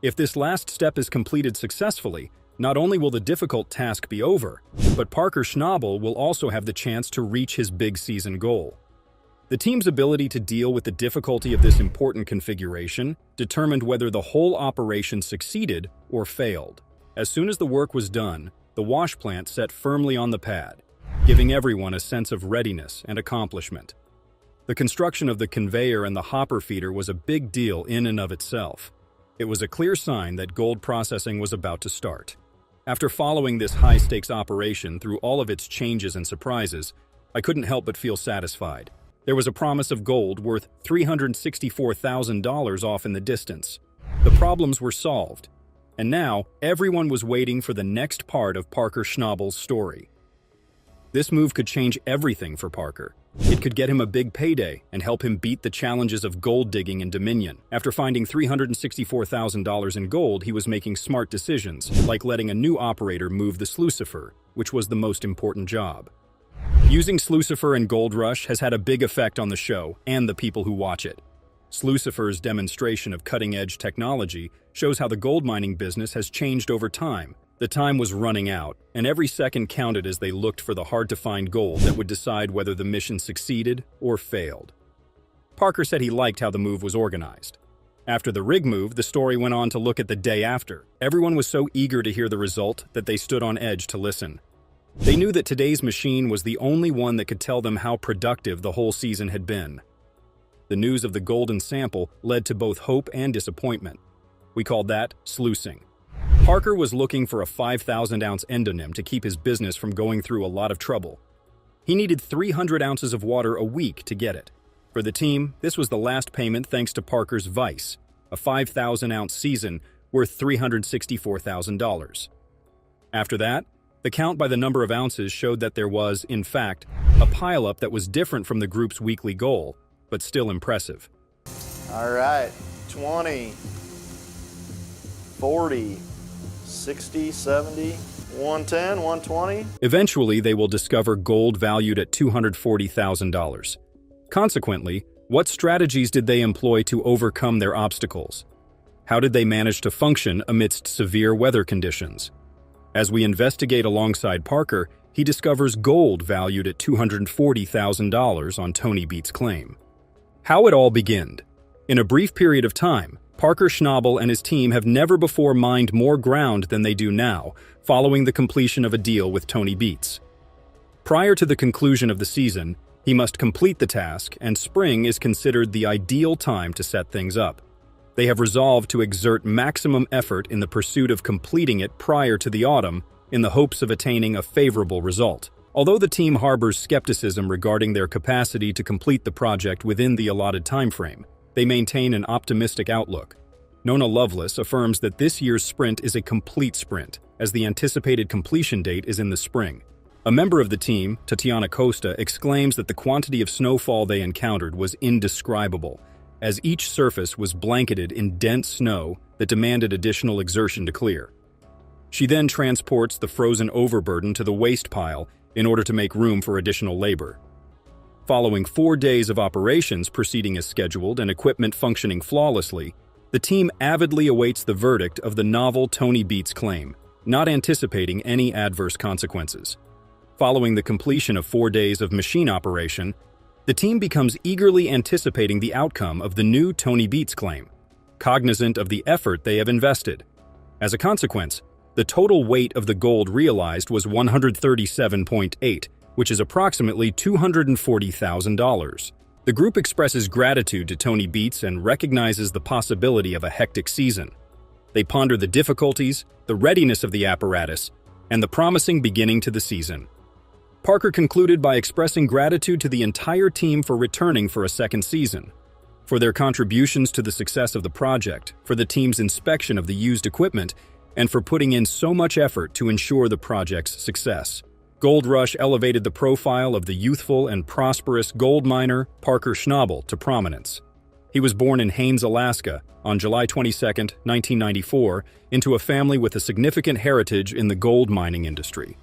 If this last step is completed successfully, not only will the difficult task be over, but Parker Schnabel will also have the chance to reach his big season goal. The team's ability to deal with the difficulty of this important configuration determined whether the whole operation succeeded or failed. As soon as the work was done, the wash plant set firmly on the pad, giving everyone a sense of readiness and accomplishment. The construction of the conveyor and the hopper feeder was a big deal in and of itself. It was a clear sign that gold processing was about to start. After following this high-stakes operation through all of its changes and surprises, I couldn't help but feel satisfied. There was a promise of gold worth $364,000 off in the distance. The problems were solved, and now everyone was waiting for the next part of Parker Schnabel's story. This move could change everything for Parker. It could get him a big payday and help him beat the challenges of gold digging in Dominion. After finding $364,000 in gold, he was making smart decisions, like letting a new operator move the Slucifer, which was the most important job. Using Slucifer and Gold Rush has had a big effect on the show and the people who watch it. Slucifer's demonstration of cutting-edge technology shows how the gold mining business has changed over time. The time was running out, and every second counted as they looked for the hard-to-find gold that would decide whether the mission succeeded or failed. Parker said he liked how the move was organized. After the rig move, the story went on to look at the day after. Everyone was so eager to hear the result that they stood on edge to listen. They knew that today's machine was the only one that could tell them how productive the whole season had been. The news of the golden sample led to both hope and disappointment. We called that sluicing. Parker was looking for a 5,000-ounce endonym to keep his business from going through a lot of trouble. He needed 300 ounces of water a week to get it. For the team, this was the last payment thanks to Parker's Vice, a 5,000-ounce season worth $364,000. After that, the count by the number of ounces showed that there was, in fact, a pileup that was different from the group's weekly goal, but still impressive. All right, 20, 40, 60, 70, 110, 120. Eventually, they will discover gold valued at $240,000. Consequently, what strategies did they employ to overcome their obstacles? How did they manage to function amidst severe weather conditions? As we investigate alongside Parker, he discovers gold valued at $240,000 on Tony Beat's claim. How it all began. In a brief period of time, Parker Schnabel and his team have never before mined more ground than they do now, following the completion of a deal with Tony Beats. Prior to the conclusion of the season, he must complete the task, and spring is considered the ideal time to set things up. They have resolved to exert maximum effort in the pursuit of completing it prior to the autumn, in the hopes of attaining a favorable result. Although the team harbors skepticism regarding their capacity to complete the project within the allotted timeframe, they maintain an optimistic outlook. Nona Lovelace affirms that this year's sprint is a complete sprint, as the anticipated completion date is in the spring. A member of the team, Tatiana Costa, exclaims that the quantity of snowfall they encountered was indescribable, as each surface was blanketed in dense snow that demanded additional exertion to clear. She then transports the frozen overburden to the waste pile in order to make room for additional labor. Following 4 days of operations proceeding as scheduled and equipment functioning flawlessly, the team avidly awaits the verdict of the novel Tony Beats claim, not anticipating any adverse consequences. Following the completion of 4 days of machine operation, the team becomes eagerly anticipating the outcome of the new Tony Beats claim, cognizant of the effort they have invested. As a consequence, the total weight of the gold realized was 137.8, which is approximately $240,000. The group expresses gratitude to Tony Beats and recognizes the possibility of a hectic season. They ponder the difficulties, the readiness of the apparatus, and the promising beginning to the season. Parker concluded by expressing gratitude to the entire team for returning for a second season, for their contributions to the success of the project, for the team's inspection of the used equipment, and for putting in so much effort to ensure the project's success. Gold Rush elevated the profile of the youthful and prosperous gold miner Parker Schnabel to prominence. He was born in Haines, Alaska, on July 22, 1994, into a family with a significant heritage in the gold mining industry.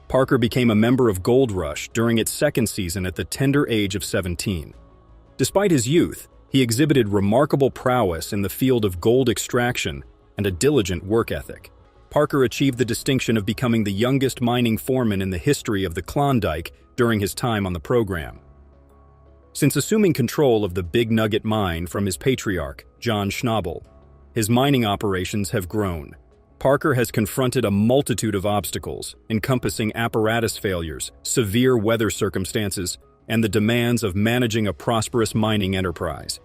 Parker became a member of Gold Rush during its second season at the tender age of 17. Despite his youth, he exhibited remarkable prowess in the field of gold extraction and a diligent work ethic. Parker achieved the distinction of becoming the youngest mining foreman in the history of the Klondike during his time on the program. Since assuming control of the Big Nugget mine from his patriarch, John Schnabel, his mining operations have grown. Parker has confronted a multitude of obstacles, encompassing apparatus failures, severe weather circumstances, and the demands of managing a prosperous mining enterprise.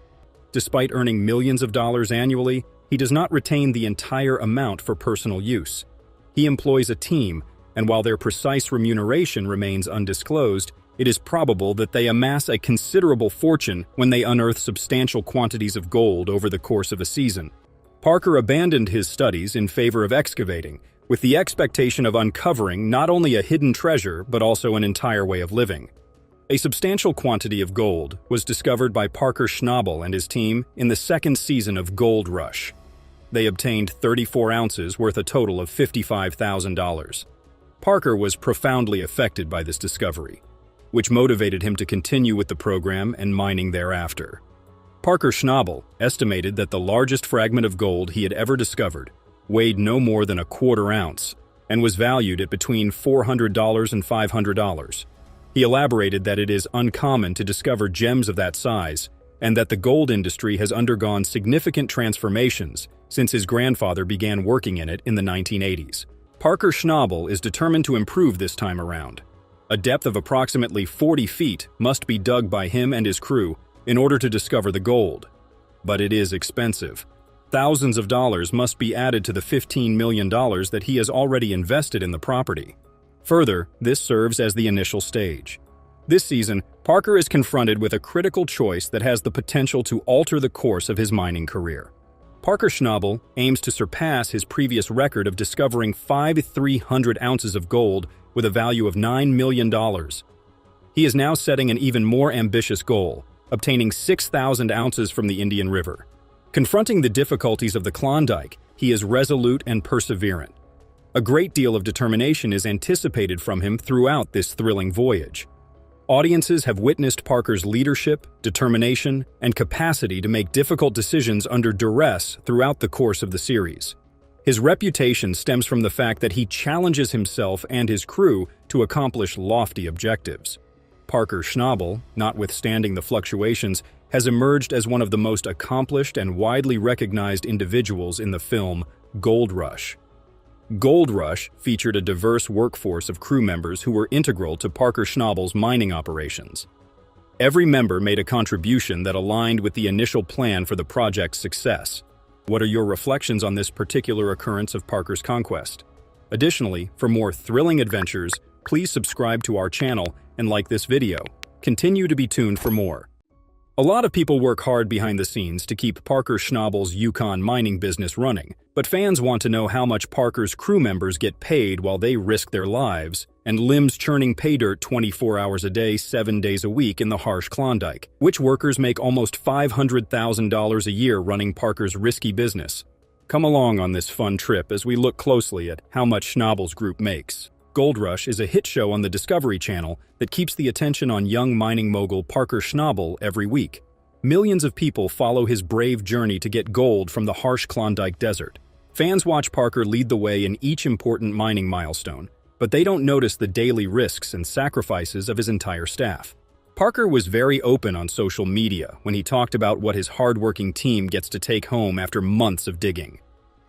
Despite earning millions of dollars annually, he does not retain the entire amount for personal use. He employs a team, and while their precise remuneration remains undisclosed, it is probable that they amass a considerable fortune when they unearth substantial quantities of gold over the course of a season. Parker abandoned his studies in favor of excavating, with the expectation of uncovering not only a hidden treasure but also an entire way of living. A substantial quantity of gold was discovered by Parker Schnabel and his team in the second season of Gold Rush. They obtained 34 ounces worth a total of $55,000. Parker was profoundly affected by this discovery, which motivated him to continue with the program and mining thereafter. Parker Schnabel estimated that the largest fragment of gold he had ever discovered weighed no more than a quarter ounce and was valued at between $400 and $500. He elaborated that it is uncommon to discover gems of that size and that the gold industry has undergone significant transformations since his grandfather began working in it in the 1980s. Parker Schnabel is determined to improve this time around. A depth of approximately 40 feet must be dug by him and his crew in order to discover the gold. But it is expensive. Thousands of dollars must be added to the $15 million that he has already invested in the property. Further, this serves as the initial stage. This season, Parker is confronted with a critical choice that has the potential to alter the course of his mining career. Parker Schnabel aims to surpass his previous record of discovering 5,300 ounces of gold with a value of $9 million. He is now setting an even more ambitious goal, obtaining 6,000 ounces from the Indian River. Confronting the difficulties of the Klondike, he is resolute and perseverant. A great deal of determination is anticipated from him throughout this thrilling voyage. Audiences have witnessed Parker's leadership, determination, and capacity to make difficult decisions under duress throughout the course of the series. His reputation stems from the fact that he challenges himself and his crew to accomplish lofty objectives. Parker Schnabel, notwithstanding the fluctuations, has emerged as one of the most accomplished and widely recognized individuals in the film Gold Rush. Gold Rush featured a diverse workforce of crew members who were integral to Parker Schnabel's mining operations. Every member made a contribution that aligned with the initial plan for the project's success. What are your reflections on this particular occurrence of Parker's conquest? Additionally, for more thrilling adventures, please subscribe to our channel and like this video. Continue to be tuned for more. A lot of people work hard behind the scenes to keep Parker Schnabel's Yukon mining business running, but fans want to know how much Parker's crew members get paid while they risk their lives and limbs churning pay dirt 24 hours a day, 7 days a week in the harsh Klondike. Which workers make almost $500,000 a year running Parker's risky business? Come along on this fun trip as we look closely at how much Schnabel's group makes. Gold Rush is a hit show on the Discovery Channel that keeps the attention on young mining mogul Parker Schnabel every week. Millions of people follow his brave journey to get gold from the harsh Klondike Desert. Fans watch Parker lead the way in each important mining milestone, but they don't notice the daily risks and sacrifices of his entire staff. Parker was very open on social media when he talked about what his hardworking team gets to take home after months of digging.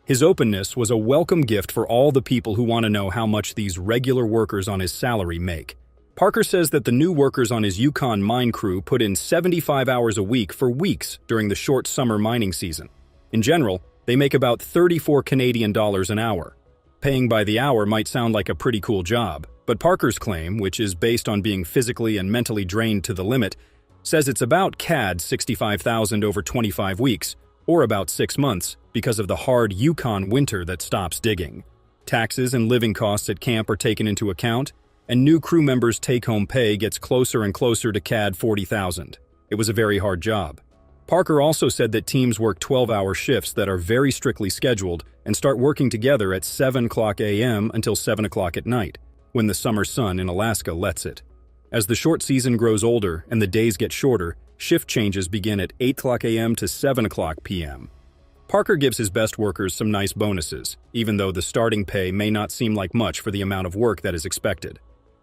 His openness was a welcome gift for all the people who want to know how much these regular workers on his salary make. Parker says that the new workers on his Yukon mine crew put in 75 hours a week for weeks during the short summer mining season. In general, they make about 34 Canadian dollars an hour. Paying by the hour might sound like a pretty cool job, but Parker's claim, which is based on being physically and mentally drained to the limit, says it's about CAD 65,000 over 25 weeks, or about 6 months, because of the hard Yukon winter that stops digging. Taxes and living costs at camp are taken into account, and new crew members' take-home pay gets closer and closer to CAD 40,000. It was a very hard job. Parker also said that teams work 12-hour shifts that are very strictly scheduled and start working together at 7 a.m. until 7 at night, when the summer sun in Alaska lets it. As the short season grows older and the days get shorter, shift changes begin at 8 a.m. to 7 p.m. Parker gives his best workers some nice bonuses, even though the starting pay may not seem like much for the amount of work that is expected.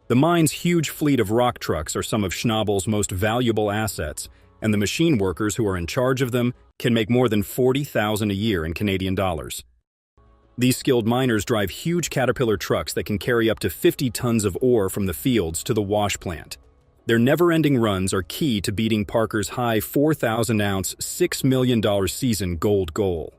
The mine's huge fleet of rock trucks are some of Schnabel's most valuable assets, and the machine workers who are in charge of them can make more than $40,000 a year in Canadian dollars. These skilled miners drive huge Caterpillar trucks that can carry up to 50 tons of ore from the fields to the wash plant. Their never-ending runs are key to beating Parker's high 4,000-ounce, $6 million season gold goal.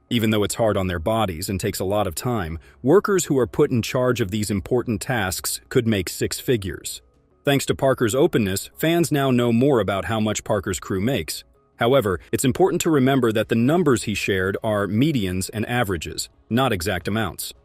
Even though it's hard on their bodies and takes a lot of time, workers who are put in charge of these important tasks could make 6 figures. Thanks to Parker's openness, fans now know more about how much Parker's crew makes. However, it's important to remember that the numbers he shared are medians and averages, not exact amounts.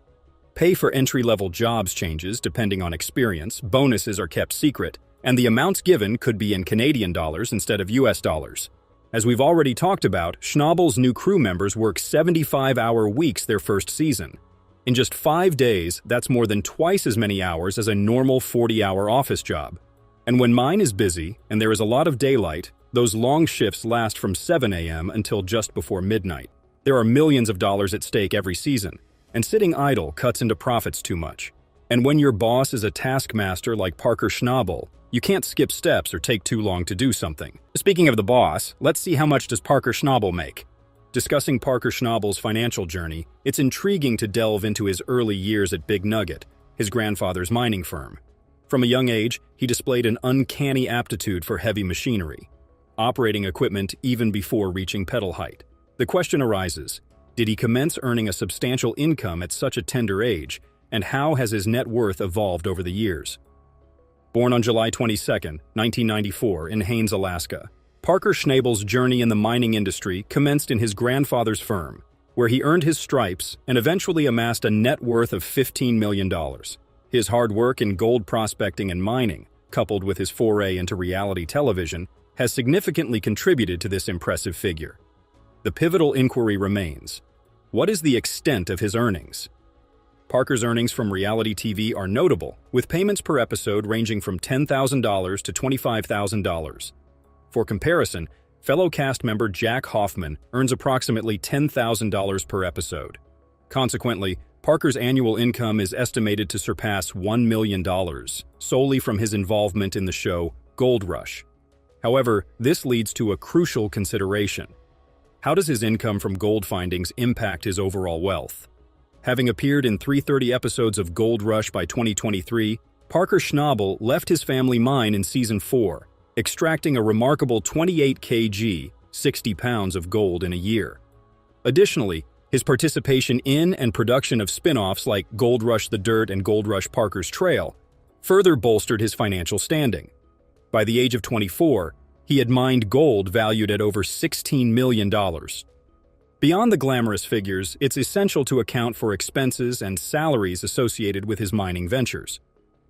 Pay for entry-level jobs changes depending on experience, bonuses are kept secret, and the amounts given could be in Canadian dollars instead of US dollars. As we've already talked about, Schnabel's new crew members work 75-hour weeks their first season. In just 5 days, that's more than twice as many hours as a normal 40-hour office job. And when mine is busy and there is a lot of daylight, those long shifts last from 7 a.m. until just before midnight. There are millions of dollars at stake every season, and sitting idle cuts into profits too much. And when your boss is a taskmaster like Parker Schnabel, you can't skip steps or take too long to do something. Speaking of the boss, let's see how much does Parker Schnabel make. Discussing Parker Schnabel's financial journey, it's intriguing to delve into his early years at Big Nugget, his grandfather's mining firm. From a young age, he displayed an uncanny aptitude for heavy machinery, operating equipment even before reaching pedal height. The question arises, did he commence earning a substantial income at such a tender age, and how has his net worth evolved over the years? Born on July 22, 1994, in Haines, Alaska, Parker Schnabel's journey in the mining industry commenced in his grandfather's firm, where he earned his stripes and eventually amassed a net worth of $15 million. His hard work in gold prospecting and mining, coupled with his foray into reality television, has significantly contributed to this impressive figure. The pivotal inquiry remains: what is the extent of his earnings? Parker's earnings from reality TV are notable, with payments per episode ranging from $10,000 to $25,000. For comparison, fellow cast member Jack Hoffman earns approximately $10,000 per episode. Consequently, Parker's annual income is estimated to surpass $1 million, solely from his involvement in the show Gold Rush. However, this leads to a crucial consideration. How does his income from gold findings impact his overall wealth? Having appeared in 330 episodes of Gold Rush by 2023, Parker Schnabel left his family mine in Season 4, extracting a remarkable 28 kg, 60 pounds of gold in a year. Additionally, his participation in and production of spin-offs like Gold Rush The Dirt and Gold Rush Parker's Trail further bolstered his financial standing. By the age of 24, he had mined gold valued at over $16 million. Beyond the glamorous figures, it's essential to account for expenses and salaries associated with his mining ventures.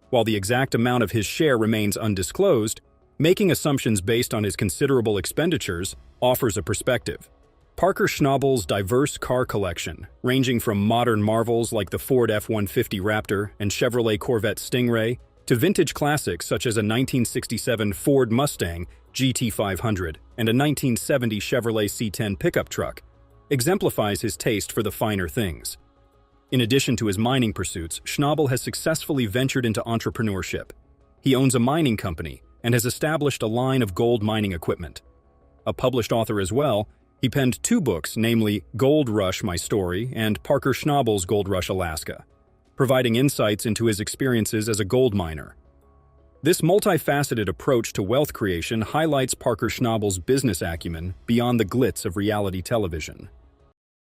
While the exact amount of his share remains undisclosed, making assumptions based on his considerable expenditures offers a perspective. Parker Schnabel's diverse car collection, ranging from modern marvels like the Ford F-150 Raptor and Chevrolet Corvette Stingray, to vintage classics such as a 1967 Ford Mustang GT500 and a 1970 Chevrolet C10 pickup truck, exemplifies his taste for the finer things. In addition to his mining pursuits, Schnabel has successfully ventured into entrepreneurship. He owns a mining company and has established a line of gold mining equipment. A published author as well, he penned 2 books, namely Gold Rush: My Story and Parker Schnabel's Gold Rush Alaska, providing insights into his experiences as a gold miner. This multifaceted approach to wealth creation highlights Parker Schnabel's business acumen beyond the glitz of reality television.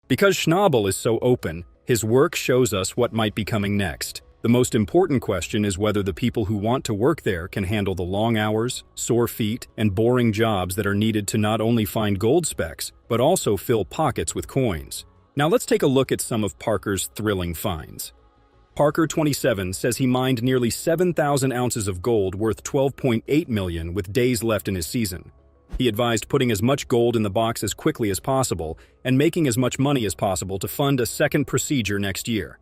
Because Schnabel is so open, his work shows us what might be coming next. The most important question is whether the people who want to work there can handle the long hours, sore feet, and boring jobs that are needed to not only find gold specks, but also fill pockets with coins. Now let's take a look at some of Parker's thrilling finds. Parker, 27, says he mined nearly 7,000 ounces of gold worth $12.8 million with days left in his season. He advised putting as much gold in the box as quickly as possible and making as much money as possible to fund a second procedure next year.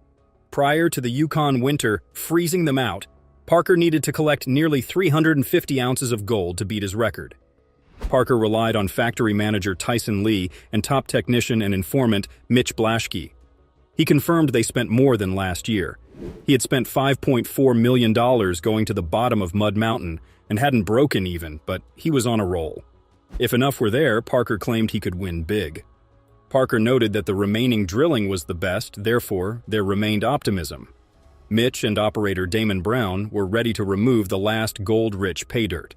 Prior to the Yukon winter freezing them out, Parker needed to collect nearly 350 ounces of gold to beat his record. Parker relied on factory manager Tyson Lee and top technician and informant Mitch Blaschke. He confirmed they spent more than last year. He had spent $5.4 million going to the bottom of Mud Mountain and hadn't broken even, but he was on a roll. If enough were there, Parker claimed he could win big. Parker noted that the remaining drilling was the best, therefore, there remained optimism. Mitch and operator Damon Brown were ready to remove the last gold-rich pay dirt.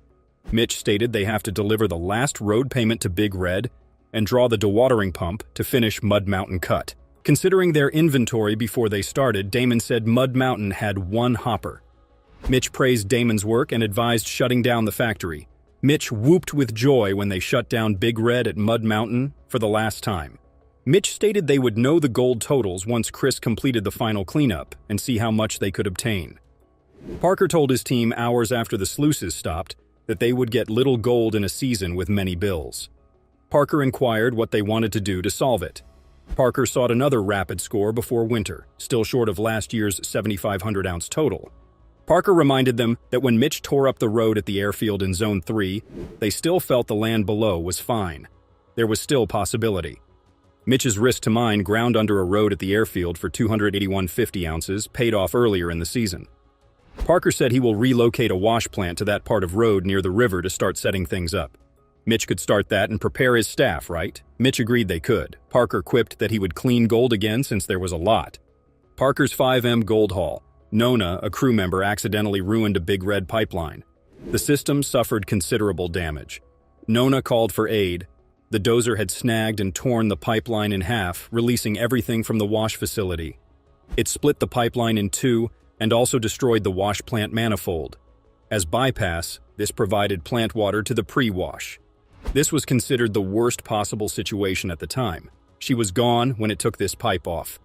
Mitch stated they have to deliver the last road payment to Big Red and draw the dewatering pump to finish Mud Mountain Cut. Considering their inventory before they started, Damon said Mud Mountain had 1 hopper. Mitch praised Damon's work and advised shutting down the factory. Mitch whooped with joy when they shut down Big Red at Mud Mountain for the last time. Mitch stated they would know the gold totals once Chris completed the final cleanup and see how much they could obtain. Parker told his team hours after the sluices stopped that they would get little gold in a season with many bills. Parker inquired what they wanted to do to solve it. Parker sought another rapid score before winter, still short of last year's 7,500-ounce total. Parker reminded them that when Mitch tore up the road at the airfield in Zone 3, they still felt the land below was fine. There was still possibility. Mitch's risk to mine ground under a road at the airfield for 281.50 ounces paid off earlier in the season. Parker said he will relocate a wash plant to that part of road near the river to start setting things up. Mitch could start that and prepare his staff, right? Mitch agreed they could. Parker quipped that he would clean gold again since there was a lot. Parker's 5M gold haul. Nona, a crew member, accidentally ruined a Big Red pipeline. The system suffered considerable damage. Nona called for aid. The dozer had snagged and torn the pipeline in half, releasing everything from the wash facility. It split the pipeline in two and also destroyed the wash plant manifold. As bypass, this provided plant water to the pre-wash. This was considered the worst possible situation at the time. She was gone when it took this pipe off.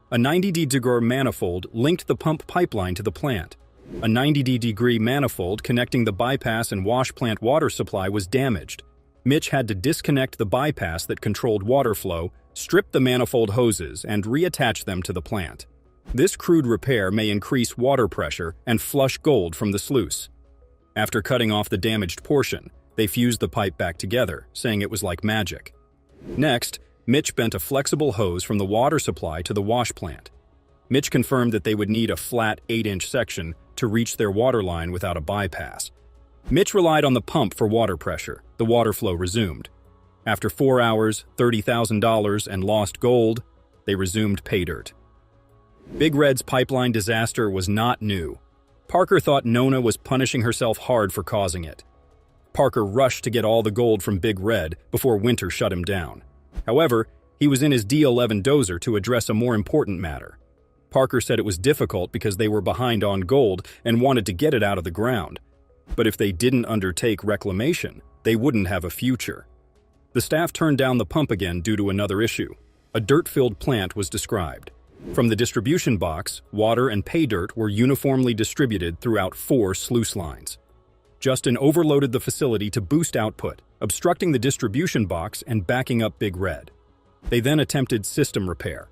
A 90-degree manifold linked the pump pipeline to the plant. A 90-degree manifold connecting the bypass and wash plant water supply was damaged. Mitch had to disconnect the bypass that controlled water flow, strip the manifold hoses, and reattach them to the plant. This crude repair may increase water pressure and flush gold from the sluice. After cutting off the damaged portion, they fused the pipe back together, saying it was like magic. Next, Mitch bent a flexible hose from the water supply to the wash plant. Mitch confirmed that they would need a flat 8-inch section to reach their water line without a bypass. Mitch relied on the pump for water pressure. The water flow resumed. After 4 hours, $30,000, and lost gold, they resumed pay dirt. Big Red's pipeline disaster was not new. Parker thought Nona was punishing herself hard for causing it. Parker rushed to get all the gold from Big Red before winter shut him down. However, he was in his D11 dozer to address a more important matter. Parker said it was difficult because they were behind on gold and wanted to get it out of the ground. But if they didn't undertake reclamation, they wouldn't have a future. The staff turned down the pump again due to another issue. A dirt-filled plant was described. From the distribution box, water and pay dirt were uniformly distributed throughout 4 sluice lines. Justin overloaded the facility to boost output, obstructing the distribution box and backing up Big Red. They then attempted system repair.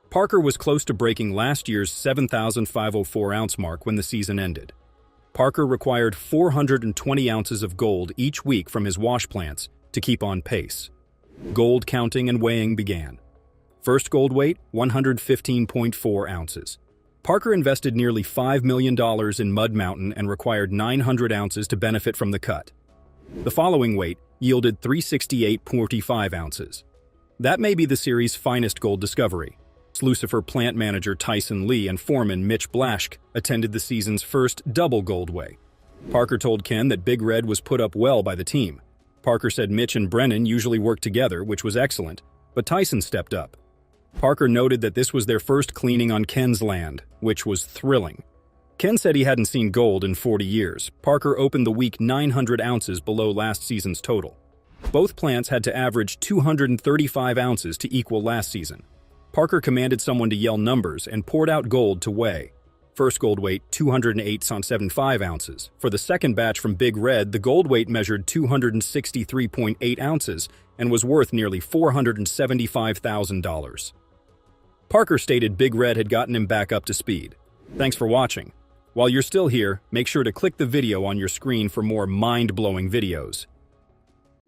Parker was close to breaking last year's 7,504 ounce mark when the season ended. Parker required 420 ounces of gold each week from his wash plants to keep on pace. Gold counting and weighing began. First gold weight, 115.4 ounces. Parker invested nearly $5 million in Mud Mountain and required 900 ounces to benefit from the cut. The following weight yielded 368.45 ounces. That may be the series' finest gold discovery. Lucifer plant manager Tyson Lee and foreman Mitch Blaschke attended the season's first double gold weigh. Parker told Ken that Big Red was put up well by the team. Parker said Mitch and Brennan usually worked together, which was excellent, but Tyson stepped up. Parker noted that this was their first cleaning on Ken's land, which was thrilling. Ken said he hadn't seen gold in 40 years. Parker opened the week 900 ounces below last season's total. Both plants had to average 235 ounces to equal last season. Parker commanded someone to yell numbers and poured out gold to weigh. First gold weight, 208.75 ounces. For the second batch from Big Red, the gold weight measured 263.8 ounces and was worth nearly $475,000. Parker stated Big Red had gotten him back up to speed. Thanks for watching. While you're still here, make sure to click the video on your screen for more mind-blowing videos.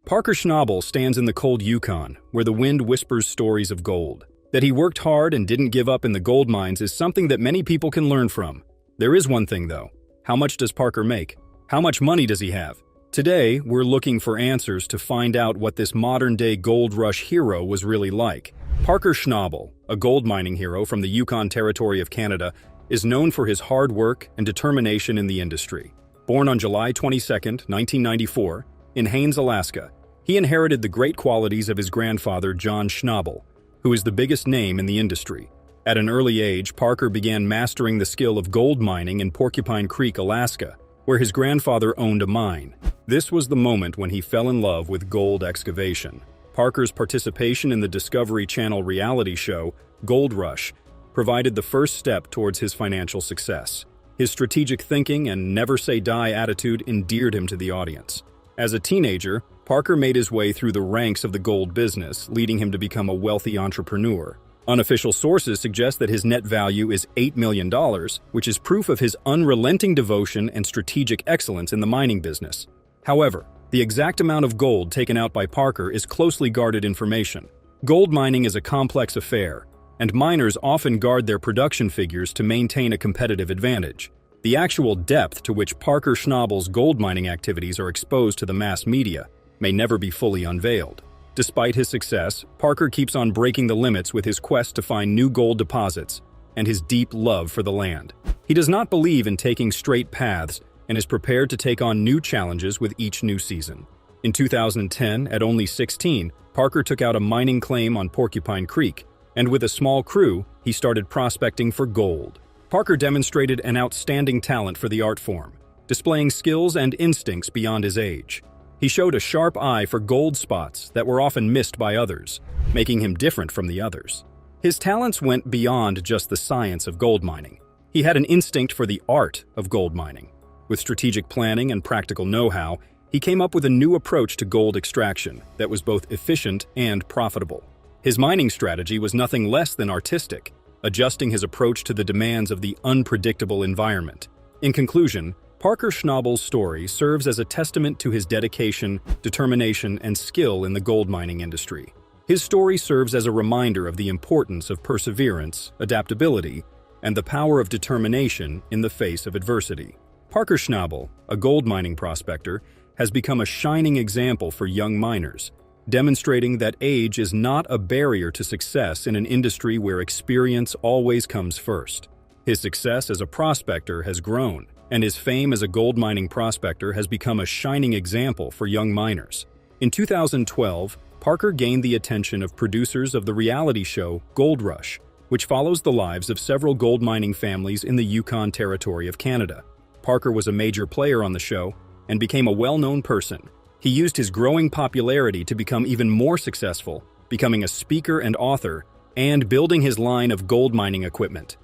Parker Schnabel stands in the cold Yukon, where the wind whispers stories of gold. That he worked hard and didn't give up in the gold mines is something that many people can learn from. There is one thing though. How much does Parker make? How much money does he have? Today, we're looking for answers to find out what this modern-day gold rush hero was really like. Parker Schnabel, a gold mining hero from the Yukon Territory of Canada, is known for his hard work and determination in the industry. Born on July 22, 1994, in Haines, Alaska, he inherited the great qualities of his grandfather, John Schnabel, who is the biggest name in the industry. At an early age, Parker began mastering the skill of gold mining in Porcupine Creek, Alaska, where his grandfather owned a mine. This was the moment when he fell in love with gold excavation. Parker's participation in the Discovery Channel reality show, Gold Rush, provided the first step towards his financial success. His strategic thinking and never-say-die attitude endeared him to the audience. As a teenager, Parker made his way through the ranks of the gold business, leading him to become a wealthy entrepreneur. Unofficial sources suggest that his net value is $8 million, which is proof of his unrelenting devotion and strategic excellence in the mining business. However, the exact amount of gold taken out by Parker is closely guarded information. Gold mining is a complex affair, and miners often guard their production figures to maintain a competitive advantage. The actual depth to which Parker Schnabel's gold mining activities are exposed to the mass media may never be fully unveiled. Despite his success, Parker keeps on breaking the limits with his quest to find new gold deposits and his deep love for the land. He does not believe in taking straight paths and is prepared to take on new challenges with each new season. In 2010, at only 16, Parker took out a mining claim on Porcupine Creek, and with a small crew, he started prospecting for gold. Parker demonstrated an outstanding talent for the art form, displaying skills and instincts beyond his age. He showed a sharp eye for gold spots that were often missed by others, making him different from the others. His talents went beyond just the science of gold mining. He had an instinct for the art of gold mining. With strategic planning and practical know-how, he came up with a new approach to gold extraction that was both efficient and profitable. His mining strategy was nothing less than artistic, adjusting his approach to the demands of the unpredictable environment. In conclusion, Parker Schnabel's story serves as a testament to his dedication, determination, and skill in the gold mining industry. His story serves as a reminder of the importance of perseverance, adaptability, and the power of determination in the face of adversity. Parker Schnabel, a gold mining prospector, has become a shining example for young miners, demonstrating that age is not a barrier to success in an industry where experience always comes first. His success as a prospector has grown, and his fame as a gold mining prospector has become a shining example for young miners. In 2012, Parker gained the attention of producers of the reality show Gold Rush, which follows the lives of several gold mining families in the Yukon territory of Canada. Parker was a major player on the show and became a well-known person. He used his growing popularity to become even more successful, becoming a speaker and author, and building his line of gold mining equipment.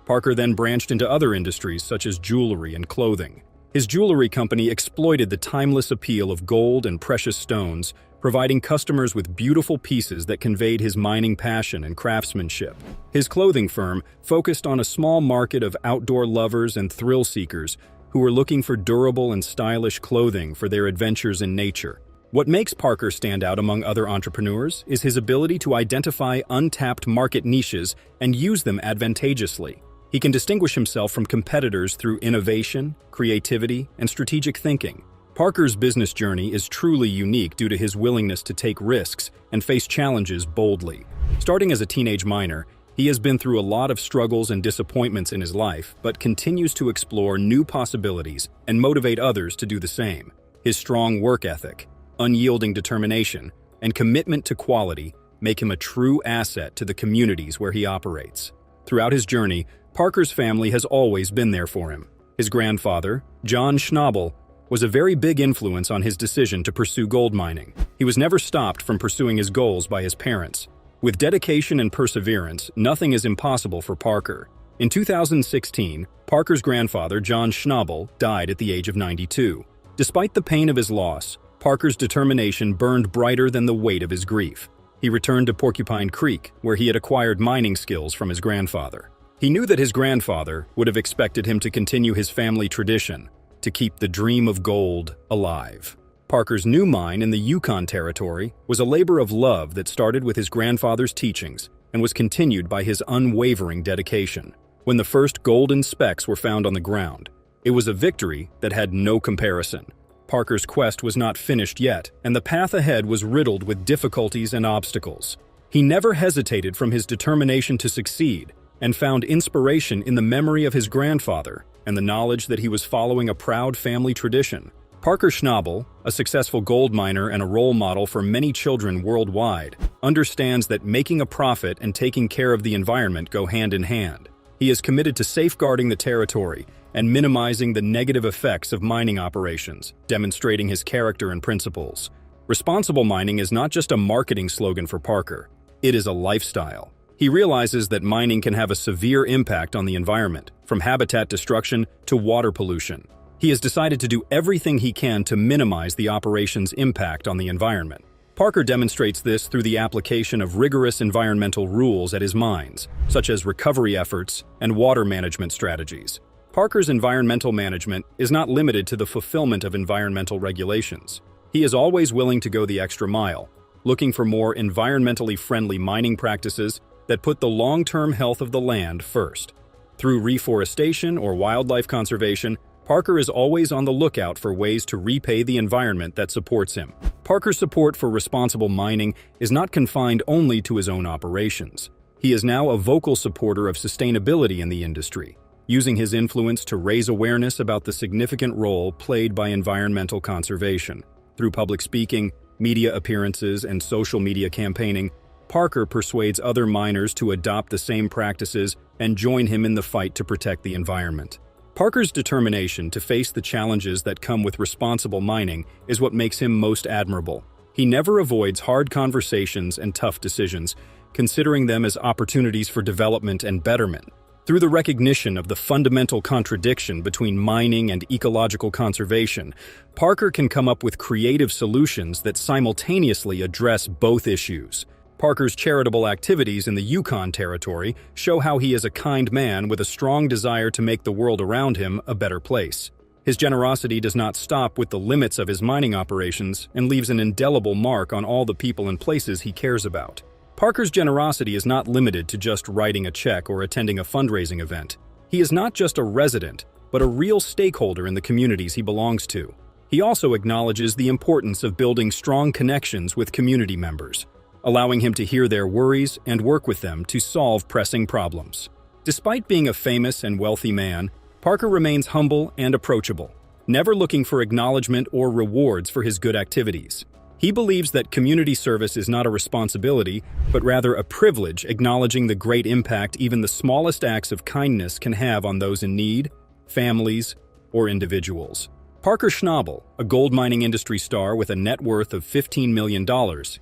Parker then branched into other industries such as jewelry and clothing. His jewelry company exploited the timeless appeal of gold and precious stones, providing customers with beautiful pieces that conveyed his mining passion and craftsmanship. His clothing firm focused on a small market of outdoor lovers and thrill seekers who were looking for durable and stylish clothing for their adventures in nature. What makes Parker stand out among other entrepreneurs is his ability to identify untapped market niches and use them advantageously. He can distinguish himself from competitors through innovation, creativity, and strategic thinking. Parker's business journey is truly unique due to his willingness to take risks and face challenges boldly. Starting as a teenage miner, he has been through a lot of struggles and disappointments in his life, but continues to explore new possibilities and motivate others to do the same. His strong work ethic, unyielding determination, and commitment to quality make him a true asset to the communities where he operates. Throughout his journey, Parker's family has always been there for him. His grandfather, John Schnabel, was a very big influence on his decision to pursue gold mining. He was never stopped from pursuing his goals by his parents. With dedication and perseverance, nothing is impossible for Parker. In 2016, Parker's grandfather, John Schnabel, died at the age of 92. Despite the pain of his loss, Parker's determination burned brighter than the weight of his grief. He returned to Porcupine Creek, where he had acquired mining skills from his grandfather. He knew that his grandfather would have expected him to continue his family tradition, to keep the dream of gold alive. Parker's new mine in the Yukon territory was a labor of love that started with his grandfather's teachings and was continued by his unwavering dedication. When the first golden specks were found on the ground, it was a victory that had no comparison. Parker's quest was not finished yet, and the path ahead was riddled with difficulties and obstacles. He never hesitated from his determination to succeed, and found inspiration in the memory of his grandfather and the knowledge that he was following a proud family tradition. Parker Schnabel, a successful gold miner and a role model for many children worldwide, understands that making a profit and taking care of the environment go hand in hand. He is committed to safeguarding the territory and minimizing the negative effects of mining operations, demonstrating his character and principles. Responsible mining is not just a marketing slogan for Parker, it is a lifestyle. He realizes that mining can have a severe impact on the environment, from habitat destruction to water pollution. He has decided to do everything he can to minimize the operation's impact on the environment. Parker demonstrates this through the application of rigorous environmental rules at his mines, such as recovery efforts and water management strategies. Parker's environmental management is not limited to the fulfillment of environmental regulations. He is always willing to go the extra mile, looking for more environmentally friendly mining practices that put the long-term health of the land first. Through reforestation or wildlife conservation, Parker is always on the lookout for ways to repay the environment that supports him. Parker's support for responsible mining is not confined only to his own operations. He is now a vocal supporter of sustainability in the industry, using his influence to raise awareness about the significant role played by environmental conservation. Through public speaking, media appearances, and social media campaigning, Parker persuades other miners to adopt the same practices and join him in the fight to protect the environment. Parker's determination to face the challenges that come with responsible mining is what makes him most admirable. He never avoids hard conversations and tough decisions, considering them as opportunities for development and betterment. Through the recognition of the fundamental contradiction between mining and ecological conservation, Parker can come up with creative solutions that simultaneously address both issues. Parker's charitable activities in the Yukon territory show how he is a kind man with a strong desire to make the world around him a better place. His generosity does not stop with the limits of his mining operations and leaves an indelible mark on all the people and places he cares about. Parker's generosity is not limited to just writing a check or attending a fundraising event. He is not just a resident, but a real stakeholder in the communities he belongs to. He also acknowledges the importance of building strong connections with community members, allowing him to hear their worries and work with them to solve pressing problems. Despite being a famous and wealthy man, Parker remains humble and approachable, never looking for acknowledgement or rewards for his good activities. He believes that community service is not a responsibility, but rather a privilege, acknowledging the great impact even the smallest acts of kindness can have on those in need, families, or individuals. Parker Schnabel, a gold mining industry star with a net worth of $15 million,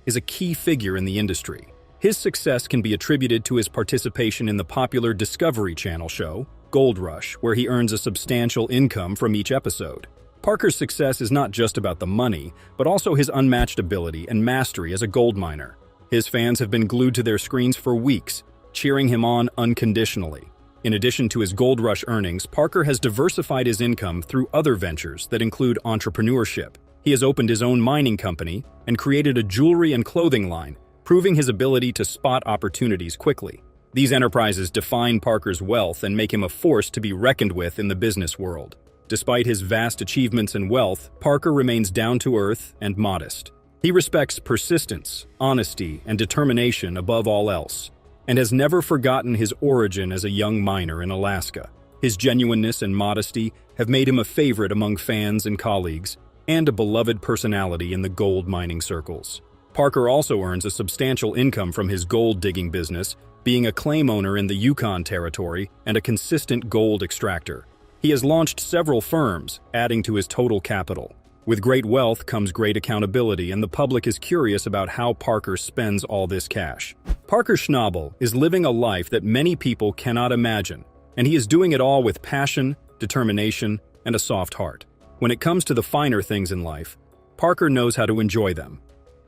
is a key figure in the industry. His success can be attributed to his participation in the popular Discovery Channel show, Gold Rush, where he earns a substantial income from each episode. Parker's success is not just about the money, but also his unmatched ability and mastery as a gold miner. His fans have been glued to their screens for weeks, cheering him on unconditionally. In addition to his Gold Rush earnings, Parker has diversified his income through other ventures that include entrepreneurship. He has opened his own mining company and created a jewelry and clothing line, proving his ability to spot opportunities quickly. These enterprises define Parker's wealth and make him a force to be reckoned with in the business world. Despite his vast achievements and wealth, Parker remains down-to-earth and modest. He respects persistence, honesty, and determination above all else, and has never forgotten his origin as a young miner in Alaska. His genuineness and modesty have made him a favorite among fans and colleagues, and a beloved personality in the gold mining circles. Parker also earns a substantial income from his gold digging business, being a claim owner in the Yukon territory and a consistent gold extractor. He has launched several firms, adding to his total capital. With great wealth comes great accountability, and the public is curious about how Parker spends all this cash. Parker Schnabel is living a life that many people cannot imagine, and he is doing it all with passion, determination, and a soft heart. When it comes to the finer things in life, Parker knows how to enjoy them.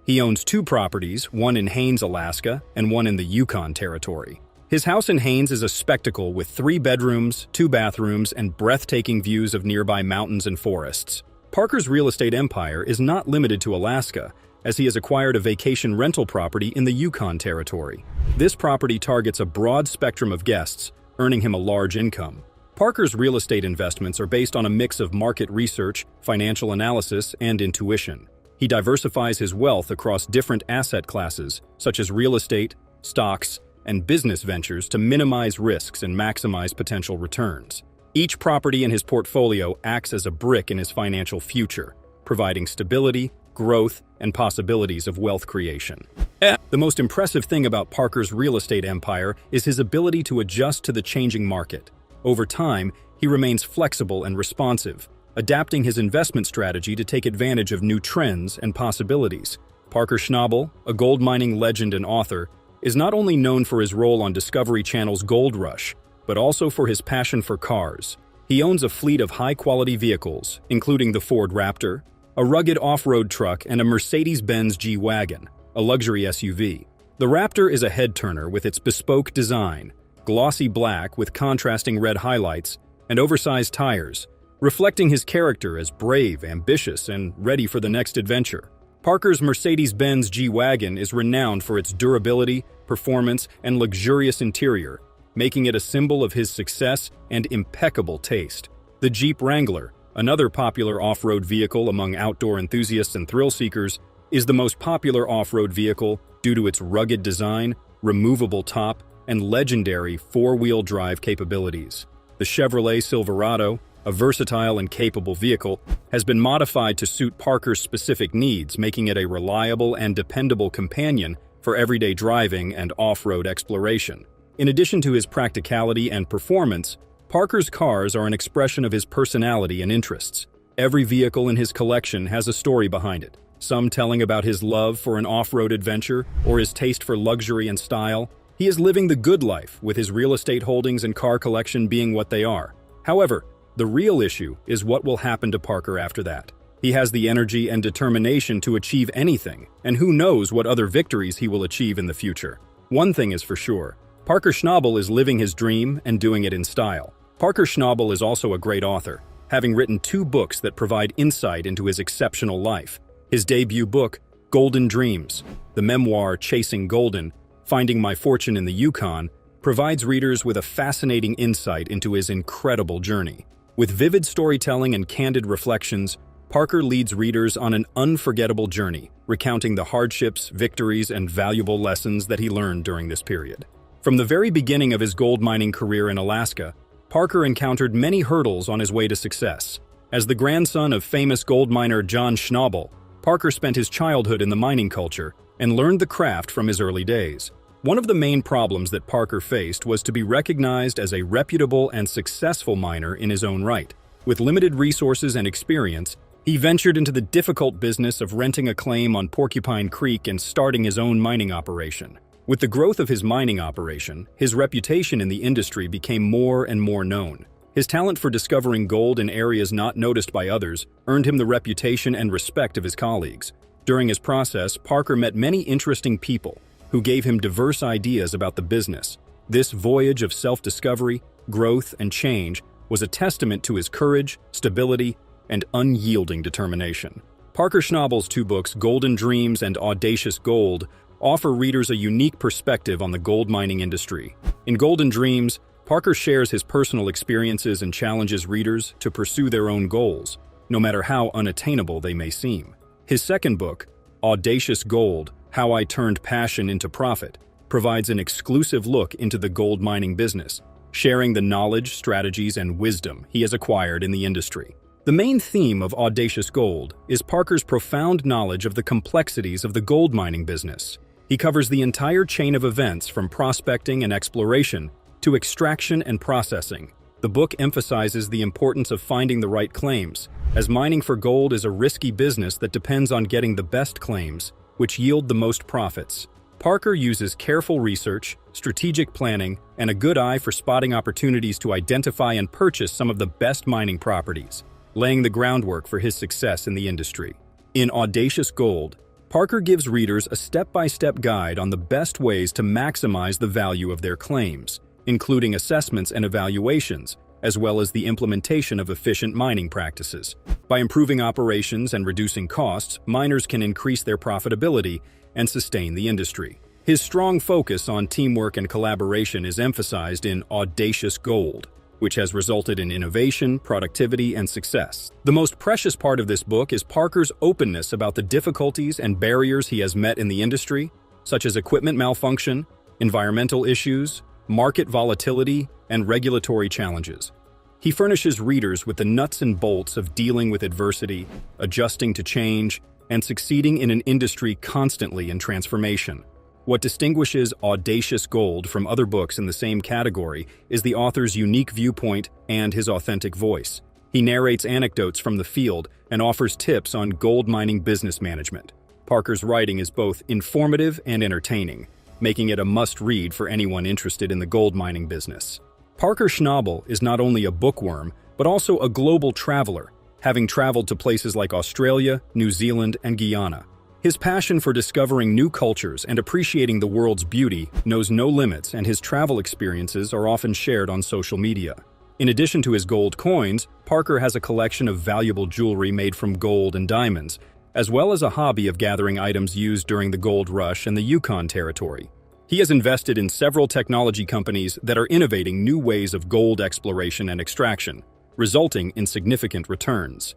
He owns 2 properties, one in Haines, Alaska, and one in the Yukon territory. His house in Haines is a spectacle with 3 bedrooms, 2 bathrooms, and breathtaking views of nearby mountains and forests. Parker's real estate empire is not limited to Alaska, as he has acquired a vacation rental property in the Yukon territory. This property targets a broad spectrum of guests, earning him a large income. Parker's real estate investments are based on a mix of market research, financial analysis, and intuition. He diversifies his wealth across different asset classes, such as real estate, stocks, and business ventures to minimize risks and maximize potential returns. Each property in his portfolio acts as a brick in his financial future, providing stability, growth, and possibilities of wealth creation. The most impressive thing about Parker's real estate empire is his ability to adjust to the changing market. Over time, he remains flexible and responsive, adapting his investment strategy to take advantage of new trends and possibilities. Parker Schnabel, a gold mining legend and author, is not only known for his role on Discovery Channel's Gold Rush, but also for his passion for cars. He owns a fleet of high-quality vehicles, including the Ford Raptor, a rugged off-road truck, and a Mercedes-Benz G-Wagon, a luxury SUV. The Raptor is a head-turner with its bespoke design, glossy black with contrasting red highlights, and oversized tires, reflecting his character as brave, ambitious, and ready for the next adventure. Parker's Mercedes-Benz G-Wagon is renowned for its durability, performance, and luxurious interior, making it a symbol of his success and impeccable taste. The Jeep Wrangler, another popular off-road vehicle among outdoor enthusiasts and thrill-seekers, is the most popular off-road vehicle due to its rugged design, removable top, and legendary four-wheel drive capabilities. The Chevrolet Silverado, a versatile and capable vehicle, has been modified to suit Parker's specific needs, making it a reliable and dependable companion for everyday driving and off-road exploration. In addition to his practicality and performance, Parker's cars are an expression of his personality and interests. Every vehicle in his collection has a story behind it, some telling about his love for an off-road adventure or his taste for luxury and style. He is living the good life, with his real estate holdings and car collection being what they are. However, the real issue is what will happen to Parker after that. He has the energy and determination to achieve anything, and who knows what other victories he will achieve in the future. One thing is for sure, Parker Schnabel is living his dream and doing it in style. Parker Schnabel is also a great author, having written 2 books that provide insight into his exceptional life. His debut book, Golden Dreams, the memoir Chasing Golden, Finding My Fortune in the Yukon, provides readers with a fascinating insight into his incredible journey. With vivid storytelling and candid reflections, Parker leads readers on an unforgettable journey, recounting the hardships, victories, and valuable lessons that he learned during this period. From the very beginning of his gold mining career in Alaska, Parker encountered many hurdles on his way to success. As the grandson of famous gold miner John Schnabel, Parker spent his childhood in the mining culture and learned the craft from his early days. One of the main problems that Parker faced was to be recognized as a reputable and successful miner in his own right. With limited resources and experience, he ventured into the difficult business of renting a claim on Porcupine Creek and starting his own mining operation. With the growth of his mining operation, his reputation in the industry became more and more known. His talent for discovering gold in areas not noticed by others earned him the reputation and respect of his colleagues. During his process, Parker met many interesting people who gave him diverse ideas about the business. This voyage of self-discovery, growth, and change was a testament to his courage, stability, and unyielding determination. Parker Schnabel's 2 books, Golden Dreams and Audacious Gold, offer readers a unique perspective on the gold mining industry. In Golden Dreams, Parker shares his personal experiences and challenges readers to pursue their own goals, no matter how unattainable they may seem. His second book, Audacious Gold, How I Turned Passion into Profit, provides an exclusive look into the gold mining business, sharing the knowledge, strategies, and wisdom he has acquired in the industry. The main theme of Audacious Gold is Parker's profound knowledge of the complexities of the gold mining business. He covers the entire chain of events from prospecting and exploration to extraction and processing. The book emphasizes the importance of finding the right claims, as mining for gold is a risky business that depends on getting the best claims, which yield the most profits. Parker uses careful research, strategic planning, and a good eye for spotting opportunities to identify and purchase some of the best mining properties, laying the groundwork for his success in the industry. In Audacious Gold, Parker gives readers a step-by-step guide on the best ways to maximize the value of their claims, including assessments and evaluations, as well as the implementation of efficient mining practices. By improving operations and reducing costs, miners can increase their profitability and sustain the industry. His strong focus on teamwork and collaboration is emphasized in Audacious Gold, which has resulted in innovation, productivity, and success. The most precious part of this book is Parker's openness about the difficulties and barriers he has met in the industry, such as equipment malfunction, environmental issues, market volatility, and regulatory challenges. He furnishes readers with the nuts and bolts of dealing with adversity, adjusting to change, and succeeding in an industry constantly in transformation. What distinguishes Audacious Gold from other books in the same category is the author's unique viewpoint and his authentic voice. He narrates anecdotes from the field and offers tips on gold mining business management. Parker's writing is both informative and entertaining, making it a must-read for anyone interested in the gold mining business. Parker Schnabel is not only a bookworm, but also a global traveler, having traveled to places like Australia, New Zealand, and Guyana. His passion for discovering new cultures and appreciating the world's beauty knows no limits, and his travel experiences are often shared on social media. In addition to his gold coins, Parker has a collection of valuable jewelry made from gold and diamonds, as well as a hobby of gathering items used during the gold rush in the Yukon territory. He has invested in several technology companies that are innovating new ways of gold exploration and extraction, resulting in significant returns.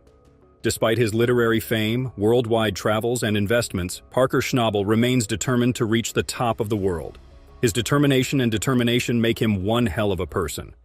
Despite his literary fame, worldwide travels, and investments, Parker Schnabel remains determined to reach the top of the world. His determination make him one hell of a person.